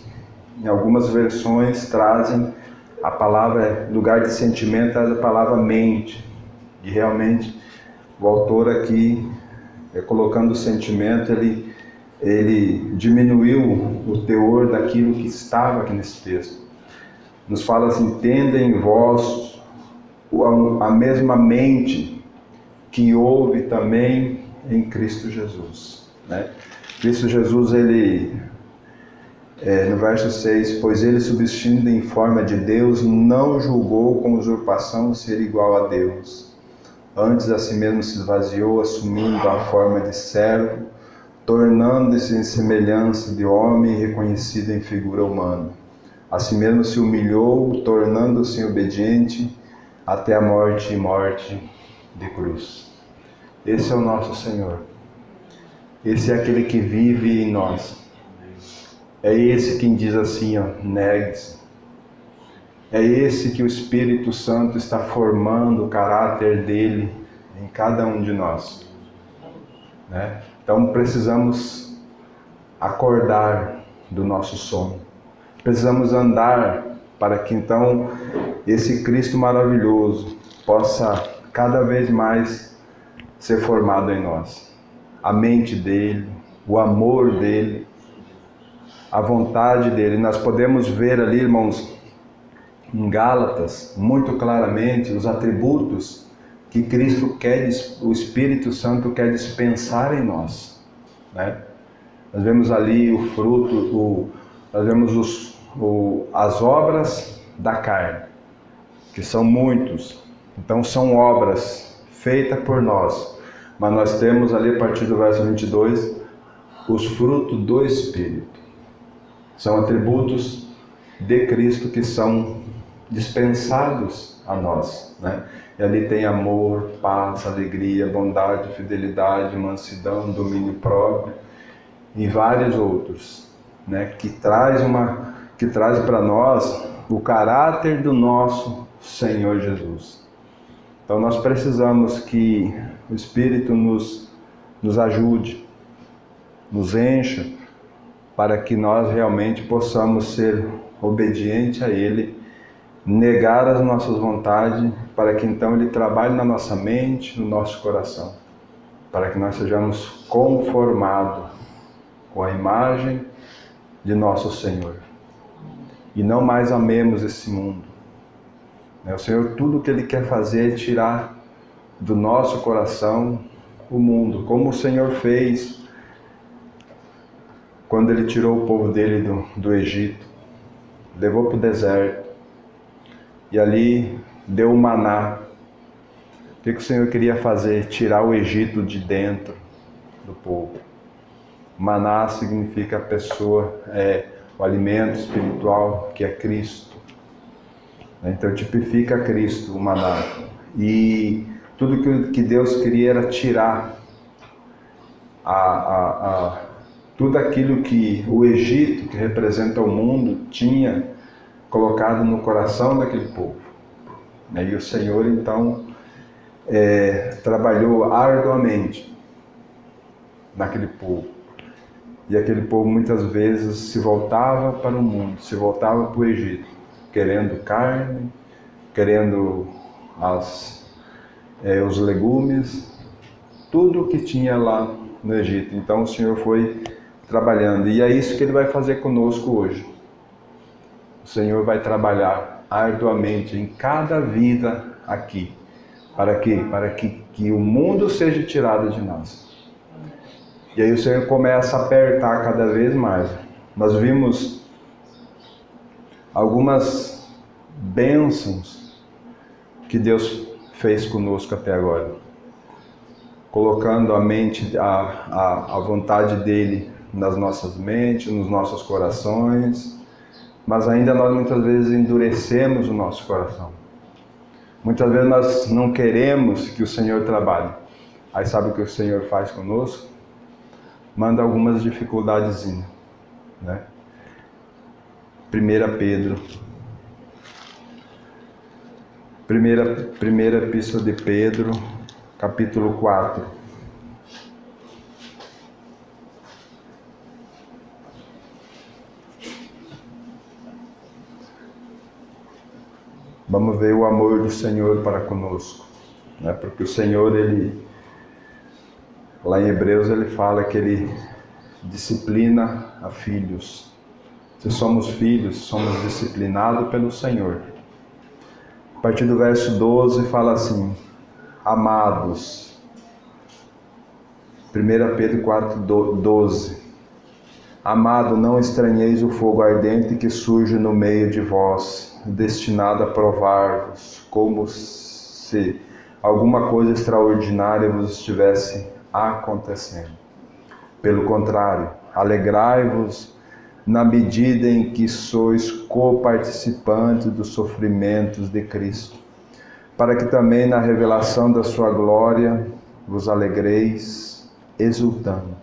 Em algumas versões trazem a palavra, lugar de sentimento, a palavra mente. E realmente o autor aqui, colocando o sentimento, ele diminuiu o teor daquilo que estava aqui nesse texto. Nos fala assim: tende em vós a mesma mente que houve também em Cristo Jesus, né? Cristo Jesus, no verso 6, pois ele, subsistindo em forma de Deus, não julgou com usurpação ser igual a Deus. Antes a si mesmo se esvaziou, assumindo a forma de servo, tornando-se em semelhança de homem, reconhecido em figura humana. A si mesmo se humilhou, tornando-se obediente até a morte e morte de cruz. Esse é o nosso Senhor. Esse é aquele que vive em nós. É esse quem diz assim, negue-se. É esse que o Espírito Santo está formando o caráter dele em cada um de nós, né? Então precisamos acordar do nosso sono. Precisamos andar para que então esse Cristo maravilhoso possa cada vez mais ser formado em nós. A mente dele, o amor dele, a vontade dele. Nós podemos ver ali, irmãos, em Gálatas, muito claramente, os atributos que Cristo quer, o Espírito Santo quer dispensar em nós, né? Nós vemos ali o fruto, nós vemos as obras da carne, que são muitos. Então são obras feitas por nós, mas nós temos ali, a partir do verso 22, os frutos do Espírito. São atributos de Cristo que são dispensados a nós, né? E ali tem amor, paz, alegria, bondade, fidelidade, mansidão, domínio próprio e vários outros, né? Que traz para nós o caráter do nosso Senhor Jesus. Então nós precisamos que o Espírito nos ajude, nos encha, para que nós realmente possamos ser obedientes a Ele, negar as nossas vontades, para que então Ele trabalhe na nossa mente, no nosso coração, para que nós sejamos conformados com a imagem de nosso Senhor e não mais amemos esse mundo. O Senhor, tudo o que Ele quer fazer é tirar do nosso coração o mundo, como o Senhor fez quando Ele tirou o povo dele do Egito, levou para o deserto e ali deu o maná. O que o Senhor queria fazer? Tirar o Egito de dentro do povo. Maná significa a pessoa, o alimento espiritual, que é Cristo. Então tipifica Cristo, o maná. E tudo que Deus queria era tirar tudo aquilo que o Egito, que representa o mundo, tinha colocado no coração daquele povo. E o Senhor então trabalhou arduamente naquele povo. E aquele povo muitas vezes se voltava para o mundo, se voltava para o Egito, querendo carne, querendo os legumes, tudo o que tinha lá no Egito. Então o Senhor foi trabalhando, e é isso que Ele vai fazer conosco hoje. O Senhor vai trabalhar arduamente em cada vida aqui. Para quê? Para que o mundo seja tirado de nós. E aí o Senhor começa a apertar cada vez mais. Nós vimos algumas bênçãos que Deus fez conosco até agora, colocando a mente, a vontade dEle nas nossas mentes, nos nossos corações, mas ainda nós muitas vezes endurecemos o nosso coração. Muitas vezes nós não queremos que o Senhor trabalhe. Aí sabe o que o Senhor faz conosco? Manda algumas dificuldadezinhas, né? 1 Pedro, primeira epístola de Pedro, capítulo 4. Vamos ver o amor do Senhor para conosco, né? Porque o Senhor, lá em Hebreus, ele fala que Ele disciplina a filhos. Se somos filhos, somos disciplinados pelo Senhor. A partir do verso 12 fala assim: amados, 1 Pedro 4, 12. Amado, não estranheis o fogo ardente que surge no meio de vós, destinado a provar-vos, como se alguma coisa extraordinária vos estivesse acontecendo. Pelo contrário, alegrai-vos na medida em que sois coparticipantes dos sofrimentos de Cristo, para que também na revelação da sua glória vos alegreis, exultando.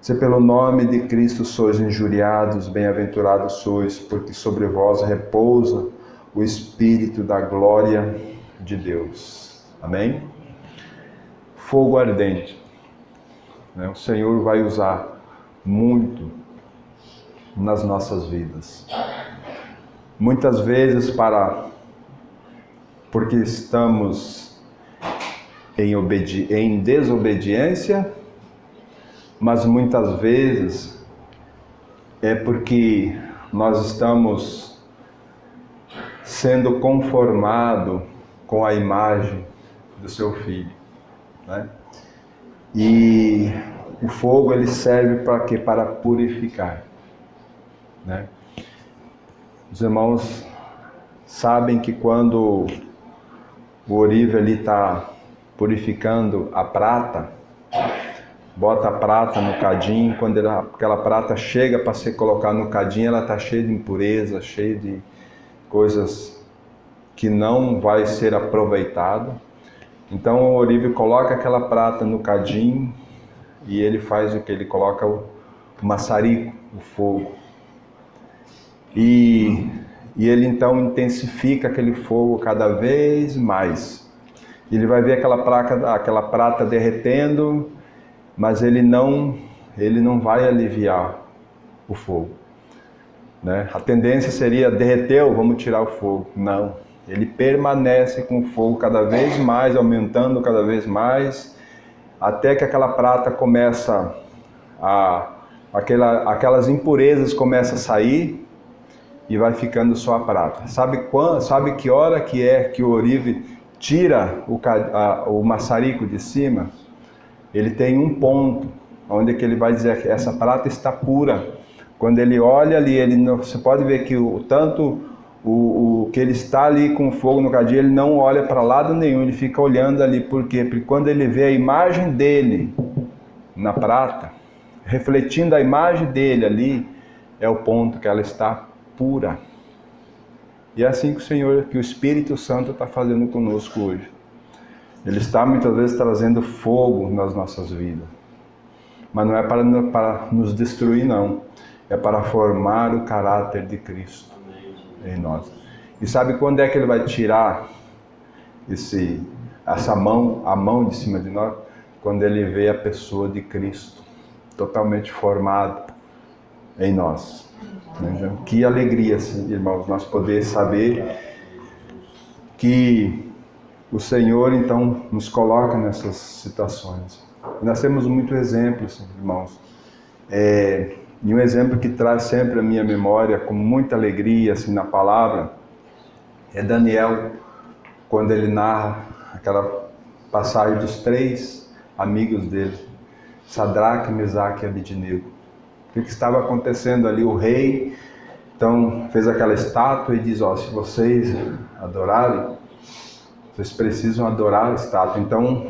Se pelo nome de Cristo sois injuriados, bem-aventurados sois, porque sobre vós repousa o Espírito da glória de Deus. Amém? Fogo ardente. O Senhor vai usar muito nas nossas vidas. Muitas vezes porque estamos em desobediência, mas muitas vezes é porque nós estamos sendo conformados com a imagem do seu filho, né? E o fogo, ele serve para quê? Para purificar, né? Os irmãos sabem que quando o ourive ali está purificando a prata, bota a prata no cadinho, quando aquela prata chega para ser colocada no cadinho, ela está cheia de impureza, cheia de coisas que não vai ser aproveitado. Então o ourive coloca aquela prata no cadinho e ele faz o que? Ele coloca o maçarico, o fogo. E ele então intensifica aquele fogo cada vez mais. Ele vai ver aquela prata derretendo, mas ele não vai aliviar o fogo, né? A tendência seria: derreteu, vamos tirar o fogo. Não, ele permanece com o fogo cada vez mais, aumentando cada vez mais, até que aquela prata começa aquelas impurezas começam a sair e vai ficando só a prata. Sabe que hora que é que o ourive tira o maçarico de cima? Ele tem um ponto onde que ele vai dizer que essa prata está pura. Quando ele olha ali, você pode ver que que ele está ali com o fogo no cadinho, ele não olha para lado nenhum, ele fica olhando ali. Por quê? Porque quando ele vê a imagem dele na prata, refletindo a imagem dele ali, é o ponto que ela está pura. E é assim que o Espírito Santo está fazendo conosco hoje. Ele está muitas vezes trazendo fogo nas nossas vidas. Mas não é para nos destruir, não. É para formar o caráter de Cristo em nós. E sabe quando é que ele vai tirar a mão de cima de nós? Quando ele vê a pessoa de Cristo totalmente formada em nós. Que alegria, irmãos, nós poder saber que o Senhor, então, nos coloca nessas situações. Nós temos muitos exemplos, irmãos. E um exemplo que traz sempre a minha memória com muita alegria, assim, na palavra, é Daniel, quando ele narra aquela passagem dos 3 amigos dele, Sadraque, Mesaque e Abednego. O que estava acontecendo ali? O rei, então, fez aquela estátua e diz, se vocês adorarem, vocês precisam adorar a estátua. Então,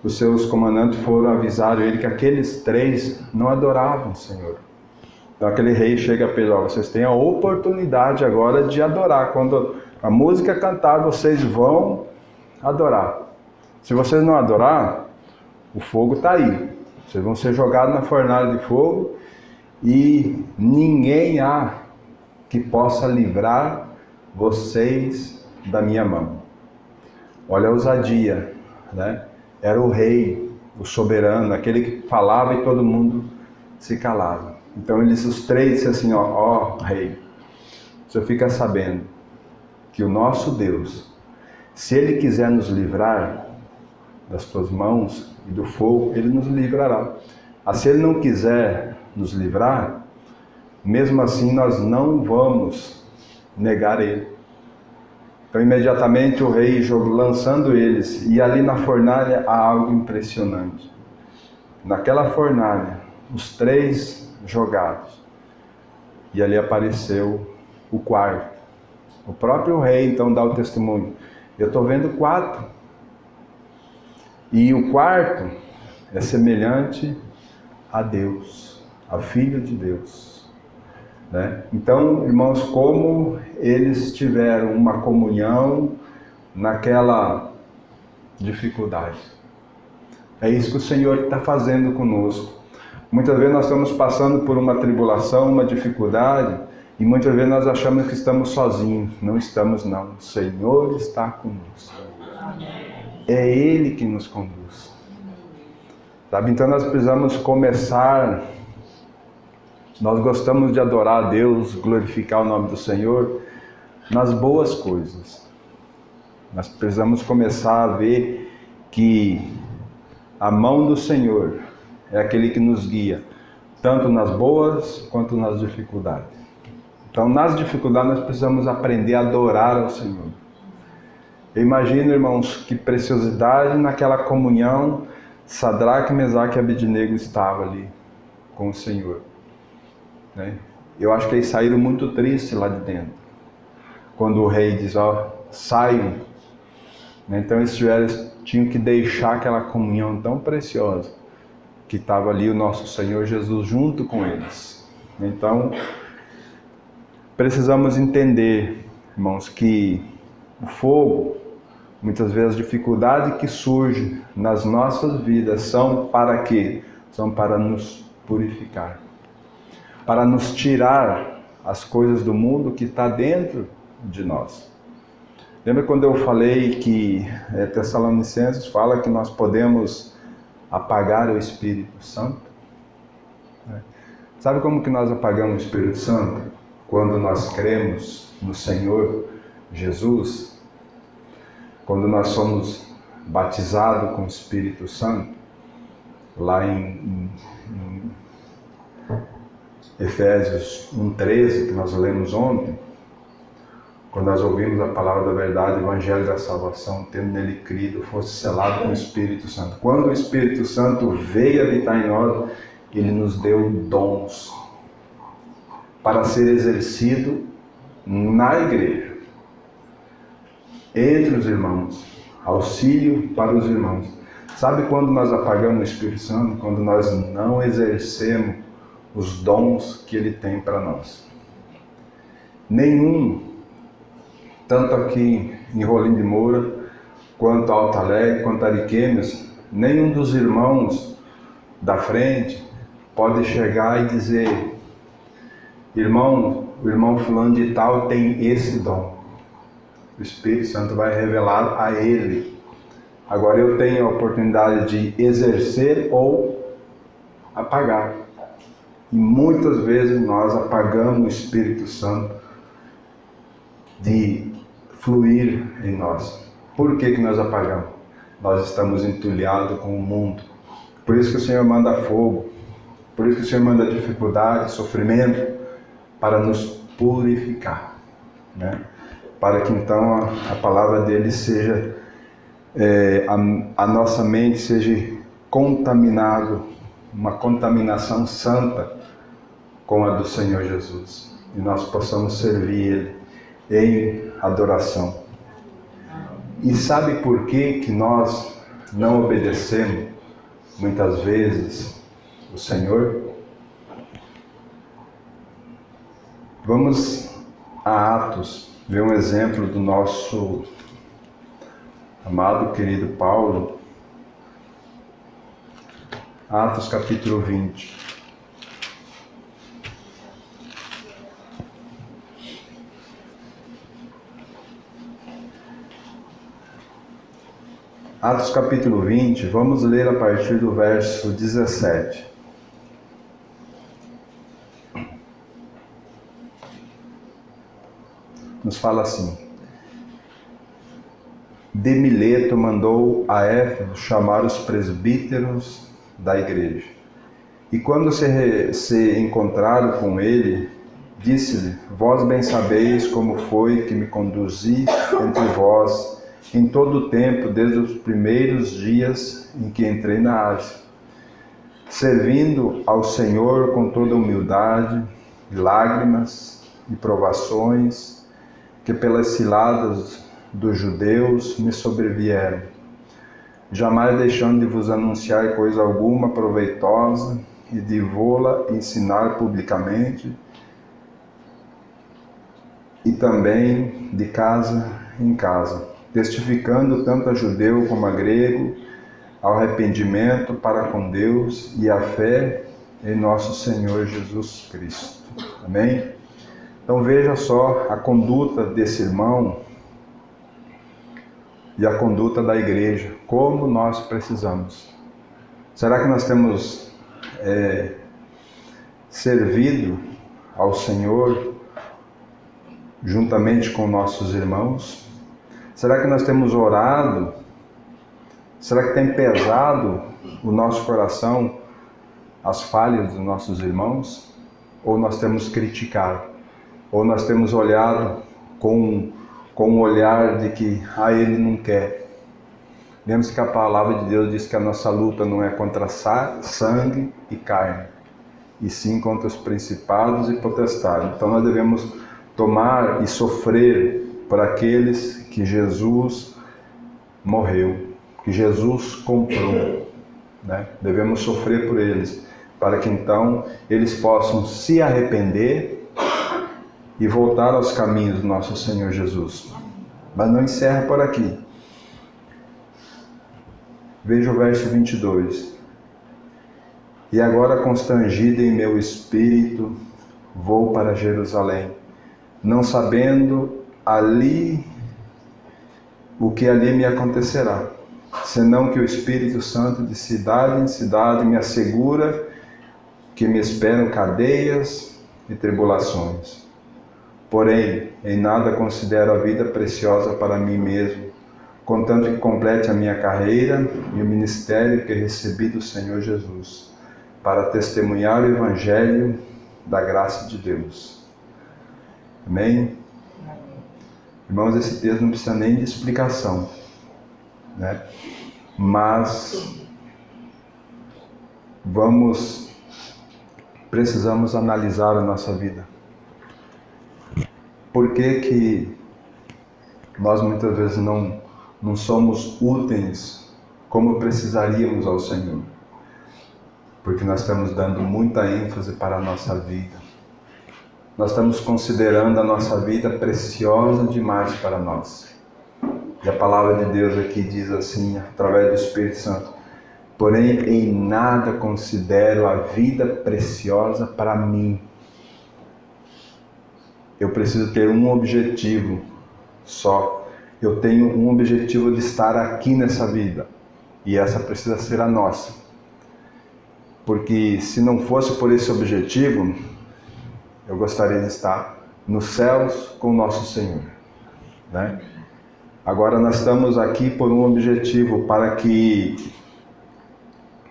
os seus comandantes foram avisar ele que aqueles 3 não adoravam o Senhor. Então aquele rei chega para ele, vocês têm a oportunidade agora de adorar. Quando a música cantar, vocês vão adorar. Se vocês não adorar, o fogo está aí. Vocês vão ser jogados na fornalha de fogo e ninguém há que possa livrar vocês da minha mão. Olha a ousadia, né? Era o rei, o soberano, aquele que falava e todo mundo se calava. Então os 3 disseram assim, rei, você fica sabendo que o nosso Deus, se Ele quiser nos livrar das tuas mãos e do fogo, Ele nos livrará. Se Ele não quiser nos livrar, mesmo assim nós não vamos negar Ele. Então imediatamente o rei lançando eles, e ali na fornalha há algo impressionante. Naquela fornalha, os 3 jogados, e ali apareceu o 4º. O próprio rei então dá o testemunho, eu estou vendo 4, e o 4º é semelhante a Deus, a Filho de Deus. Né? Então, irmãos, como eles tiveram uma comunhão naquela dificuldade. É isso que o Senhor está fazendo conosco. Muitas vezes nós estamos passando por uma tribulação, uma dificuldade, e muitas vezes nós achamos que estamos sozinhos. Não estamos, não. O Senhor está conosco. É Ele que nos conduz. Sabe? Então nós precisamos começar. Nós gostamos de adorar a Deus, glorificar o nome do Senhor nas boas coisas. Nós precisamos começar a ver que a mão do Senhor é aquele que nos guia, tanto nas boas quanto nas dificuldades. Então, nas dificuldades, nós precisamos aprender a adorar ao Senhor. Eu imagino, irmãos, que preciosidade naquela comunhão, Sadraque, Mesaque e Abednego estavam ali com o Senhor. Eu acho que eles saíram muito tristes lá de dentro, quando o rei diz, saiam. Então eles tinham que deixar aquela comunhão tão preciosa, que estava ali o nosso Senhor Jesus junto com eles. Então, precisamos entender, irmãos, que o fogo, muitas vezes as dificuldades que surgem nas nossas vidas são para quê? São para nos purificar. Para nos tirar as coisas do mundo que está dentro de nós. Lembra quando eu falei que Tessalonicenses fala que nós podemos apagar o Espírito Santo? Sabe como que nós apagamos o Espírito Santo? Quando nós cremos no Senhor Jesus, quando nós somos batizados com o Espírito Santo, lá em Efésios 1,13, que nós lemos ontem, quando nós ouvimos a palavra da verdade, o Evangelho da salvação, tendo nele crido, fosse selado com o Espírito Santo. Quando o Espírito Santo veio habitar em nós, ele nos deu dons para ser exercido na igreja, entre os irmãos, auxílio para os irmãos. Sabe quando nós apagamos o Espírito Santo? Quando nós não exercemos os dons que Ele tem para nós. Nenhum, tanto aqui em Rolim de Moura, quanto Alto Alegre, quanto Ariquemes, nenhum dos irmãos da frente pode chegar e dizer: irmão, o irmão fulano de tal tem esse dom. O Espírito Santo vai revelar a ele. Agora eu tenho a oportunidade de exercer ou apagar. E muitas vezes nós apagamos o Espírito Santo de fluir em nós. Por que nós apagamos? Nós estamos entulhados com o mundo. Por isso que o Senhor manda fogo. Por isso que o Senhor manda dificuldade, sofrimento, para nos purificar, né? Para que então a palavra dele seja, a nossa mente seja contaminada, uma contaminação santa com a do Senhor Jesus. E nós possamos servir Ele em adoração. E sabe por que nós não obedecemos muitas vezes o Senhor? Vamos a Atos, ver um exemplo do nosso amado, querido Paulo. Atos capítulo 20. Atos capítulo 20, vamos ler a partir do verso 17. Nos fala assim: de Mileto mandou a Éfeso chamar os presbíteros da igreja. E quando se encontraram com ele, disse-lhe: vós bem sabeis como foi que me conduzi entre vós em todo o tempo, desde os primeiros dias em que entrei na Ásia, servindo ao Senhor com toda humildade, lágrimas e provações, que pelas ciladas dos judeus me sobrevieram, jamais deixando de vos anunciar coisa alguma proveitosa e de vô-la ensinar publicamente, e também de casa em casa, testificando tanto a judeu como a grego ao arrependimento para com Deus e à fé em nosso Senhor Jesus Cristo. Amém? Então veja só a conduta desse irmão e a conduta da igreja, como nós precisamos. Será que nós temos servido ao Senhor juntamente com nossos irmãos? Será que nós temos orado? Será que tem pesado o nosso coração as falhas dos nossos irmãos? Ou nós temos criticado? Ou nós temos olhado com um olhar de que ele não quer? Lembre-se que a palavra de Deus diz que a nossa luta não é contra sangue e carne, e sim contra os principados e potestades. Então nós devemos tomar e sofrer por aqueles que Jesus morreu, que Jesus comprou, né? Devemos sofrer por eles, para que então eles possam se arrepender e voltar aos caminhos do nosso Senhor Jesus. Mas não encerra por aqui. Veja o verso 22. E agora, constrangido em meu espírito, vou para Jerusalém, não sabendo o que ali me acontecerá, senão que o Espírito Santo de cidade em cidade me assegura que me esperam cadeias e tribulações. Porém, em nada considero a vida preciosa para mim mesmo, contanto que complete a minha carreira e o ministério que recebi do Senhor Jesus, para testemunhar o Evangelho da graça de Deus. Amém? Irmãos, esse texto não precisa nem de explicação, né? Mas precisamos analisar a nossa vida. Por que nós muitas vezes não somos úteis como precisaríamos ao Senhor, porque nós estamos dando muita ênfase para a nossa vida. Nós estamos considerando a nossa vida preciosa demais para nós. E a palavra de Deus aqui diz assim, através do Espírito Santo: porém, em nada considero a vida preciosa para mim. Eu preciso ter um objetivo só. Eu tenho um objetivo de estar aqui nessa vida. E essa precisa ser a nossa. Porque se não fosse por esse objetivo, eu gostaria de estar nos céus com o nosso Senhor, né? Agora nós estamos aqui por um objetivo, para que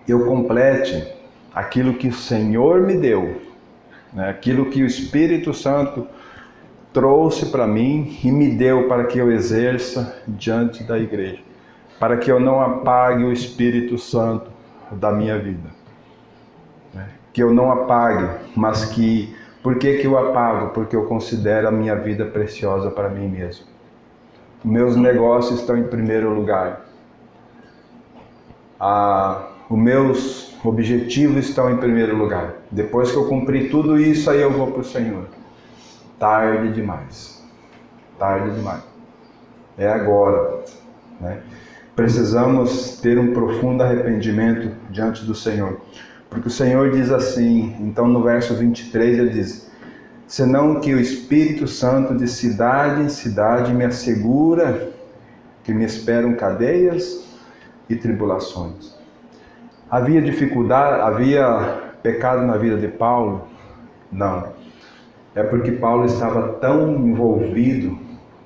eu complete aquilo que o Senhor me deu, né? Aquilo que o Espírito Santo trouxe para mim e me deu para que eu exerça diante da igreja, para que eu não apague o Espírito Santo da minha vida, né? Que eu não apague, mas que... Por que que eu apago? Porque eu considero a minha vida preciosa para mim mesmo. Meus negócios estão em primeiro lugar. Os meus objetivos estão em primeiro lugar. Depois que eu cumprir tudo isso, aí eu vou para o Senhor. Tarde demais. Tarde demais. É agora, né? Precisamos ter um profundo arrependimento diante do Senhor. Porque o Senhor diz assim, então no verso 23 ele diz: senão que o Espírito Santo de cidade em cidade me assegura que me esperam cadeias e tribulações. Havia dificuldade, havia pecado na vida de Paulo? Não. É porque Paulo estava tão envolvido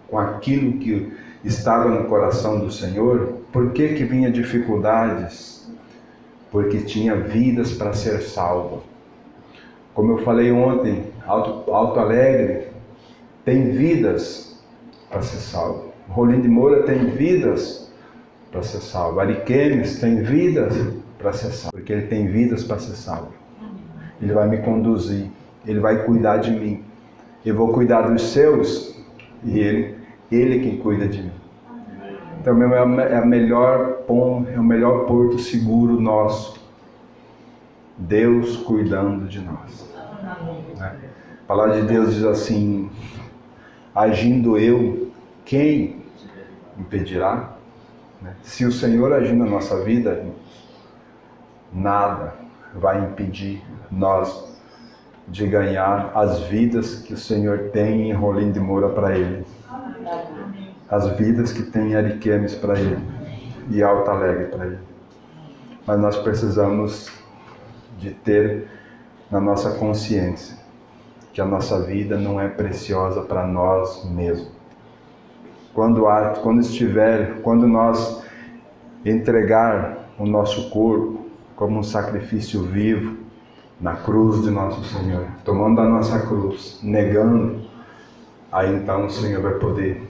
com aquilo que estava no coração do Senhor. Por que que vinha dificuldades? Porque tinha vidas para ser salvo. Como eu falei ontem, Alto Alegre tem vidas para ser salvo. Rolim de Moura tem vidas para ser salvo. Ariquemes tem vidas para ser salvo. Porque ele tem vidas para ser salvo. Ele vai me conduzir. Ele vai cuidar de mim. Eu vou cuidar dos seus. E ele é quem cuida de mim. Então é o melhor porto seguro nosso. Deus cuidando de nós. A palavra de Deus diz assim: agindo eu, quem impedirá? Se o Senhor agir na nossa vida, nada vai impedir nós de ganhar as vidas que o Senhor tem em Rolim de Moura para Ele. As vidas que tem em Ariquemes para Ele e Alto Alegre para Ele. Mas nós precisamos de ter na nossa consciência que a nossa vida não é preciosa para nós mesmos. Quando nós entregar o nosso corpo como um sacrifício vivo na cruz de nosso Senhor, tomando a nossa cruz, negando, aí então o Senhor vai poder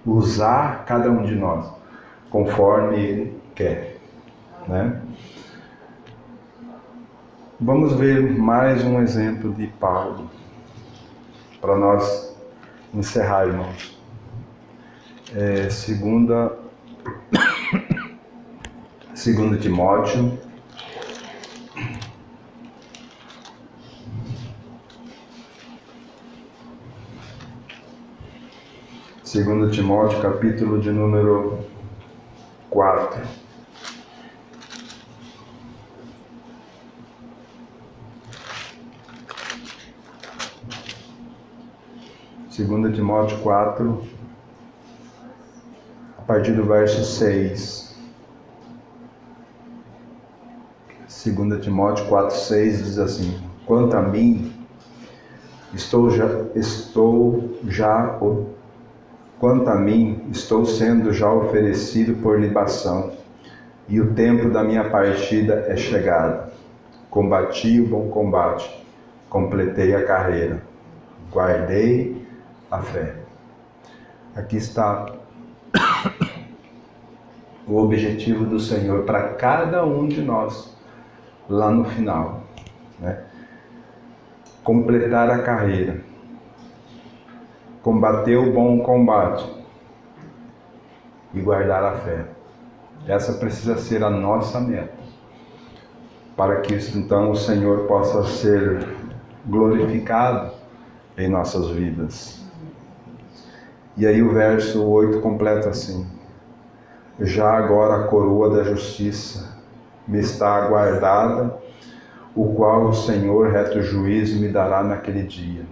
usar cada um de nós conforme Ele quer, né? Vamos ver mais um exemplo de Paulo, para nós encerrar, irmãos. Segunda Timóteo, capítulo de número 4. Segunda Timóteo 4, a partir do verso 6. 2 Timóteo 4, 6 diz assim: quanto a mim, estou sendo já oferecido por libação, e o tempo da minha partida é chegado. Combati o bom combate, completei a carreira, guardei a fé. Aqui está o objetivo do Senhor para cada um de nós, lá no final, né? Completar a carreira, combater o bom combate e guardar a fé. Essa precisa ser a nossa meta, para que então o Senhor possa ser glorificado em nossas vidas. E aí o verso 8 completa assim: já agora a coroa da justiça me está aguardada, o qual o Senhor, reto juiz, me dará naquele dia.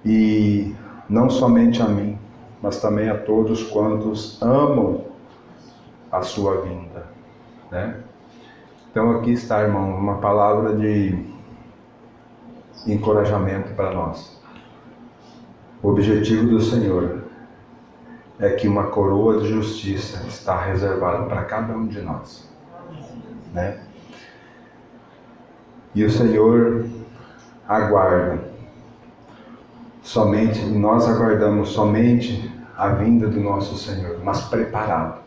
E não somente a mim, mas também a todos quantos amam a sua vinda, né? Então aqui está, irmão, uma palavra de encorajamento para nós. O objetivo do Senhor é que uma coroa de justiça está reservada para cada um de nós, né? E o Senhor aguarda somente, nós aguardamos somente a vinda do nosso Senhor, mas preparado,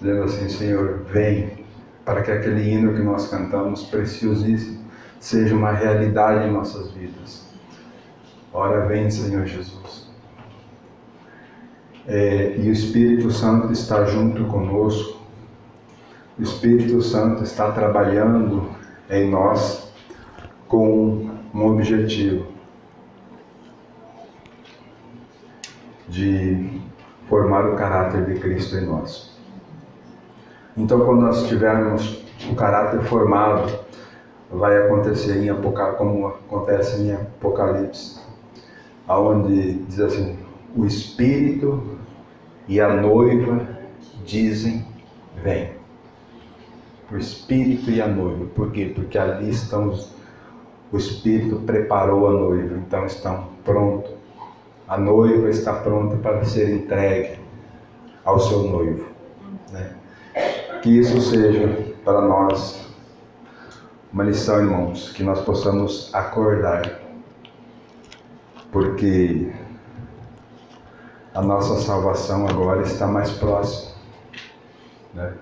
dizendo assim: Senhor, vem, para que aquele hino que nós cantamos, preciosíssimo, seja uma realidade em nossas vidas. Ora vem, Senhor Jesus. E o Espírito Santo está junto conosco. O Espírito Santo está trabalhando em nós com um objetivo de formar o caráter de Cristo em nós. Então, quando nós tivermos o caráter formado, vai acontecer em Apocalipse, como acontece em Apocalipse, aonde diz assim: o Espírito e a noiva dizem: vem. O Espírito e a noiva. Por quê? Porque ali estão o Espírito preparou a noiva, então estão prontos. A noiva está pronta para ser entregue ao seu noivo, né? Que isso seja para nós uma lição, irmãos, que nós possamos acordar, porque a nossa salvação agora está mais próxima, né?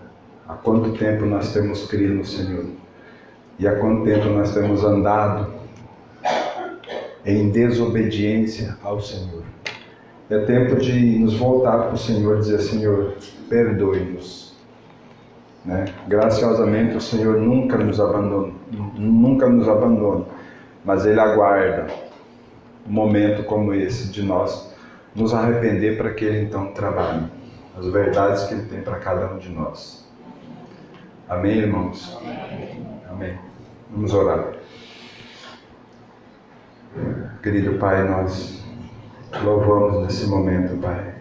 Há quanto tempo nós temos crido no Senhor? E há quanto tempo nós temos andado em desobediência ao Senhor? É tempo de nos voltar para o Senhor e dizer: Senhor, perdoe-nos, né? Graciosamente o Senhor nunca nos abandona, mas Ele aguarda um momento como esse de nós nos arrepender, para que Ele então trabalhe as verdades que Ele tem para cada um de nós. Amém, irmãos? Amém. Vamos orar. Querido Pai, nós louvamos nesse momento, Pai.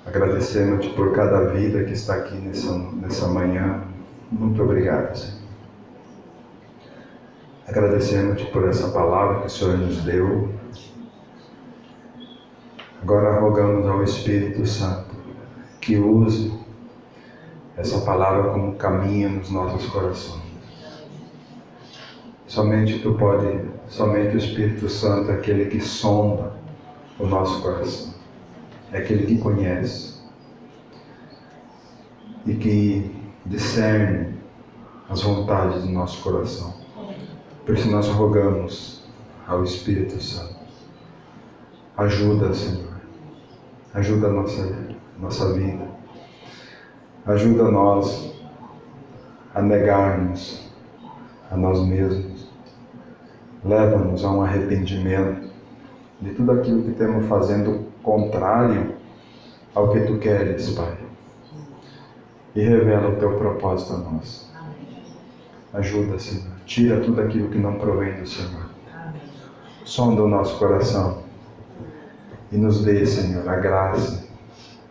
Agradecemos-te por cada vida que está aqui nessa manhã. Muito obrigado, Senhor. Agradecemos-te por essa palavra que o Senhor nos deu. Agora rogamos ao Espírito Santo que use essa palavra como caminho nos nossos corações. Somente o Espírito Santo é aquele que sonda o nosso coração. É aquele que conhece e que discerne as vontades do nosso coração. Por isso nós rogamos ao Espírito Santo: ajuda, Senhor, ajuda a nossa vida, ajuda nós a negarmos a nós mesmos, leva-nos a um arrependimento de tudo aquilo que estamos fazendo contrário ao que Tu queres, Pai, e revela o Teu propósito a nós. Ajuda, Senhor, tira tudo aquilo que não provém do Senhor. Sonda o nosso coração e nos dê, Senhor, a graça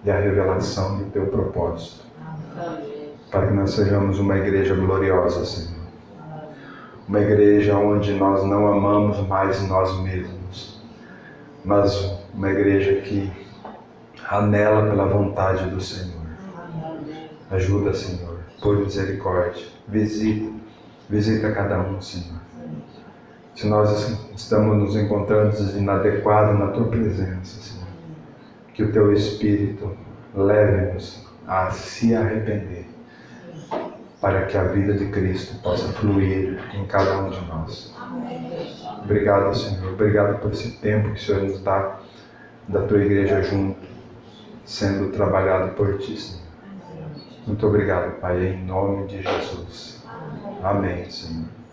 e a revelação do Teu propósito, para que nós sejamos uma igreja gloriosa, Senhor. Uma igreja onde nós não amamos mais nós mesmos, mas uma igreja que anela pela vontade do Senhor. Ajuda, Senhor, por misericórdia. Visita cada um, Senhor. Se nós estamos nos encontrando inadequados na Tua presença, Senhor, que o Teu Espírito leve-nos a se arrepender, para que a vida de Cristo possa fluir em cada um de nós. Obrigado, Senhor. Obrigado por esse tempo que o Senhor nos dá da Tua igreja junto, sendo trabalhado por Ti, Senhor. Muito obrigado, Pai, em nome de Jesus. Amém, Senhor.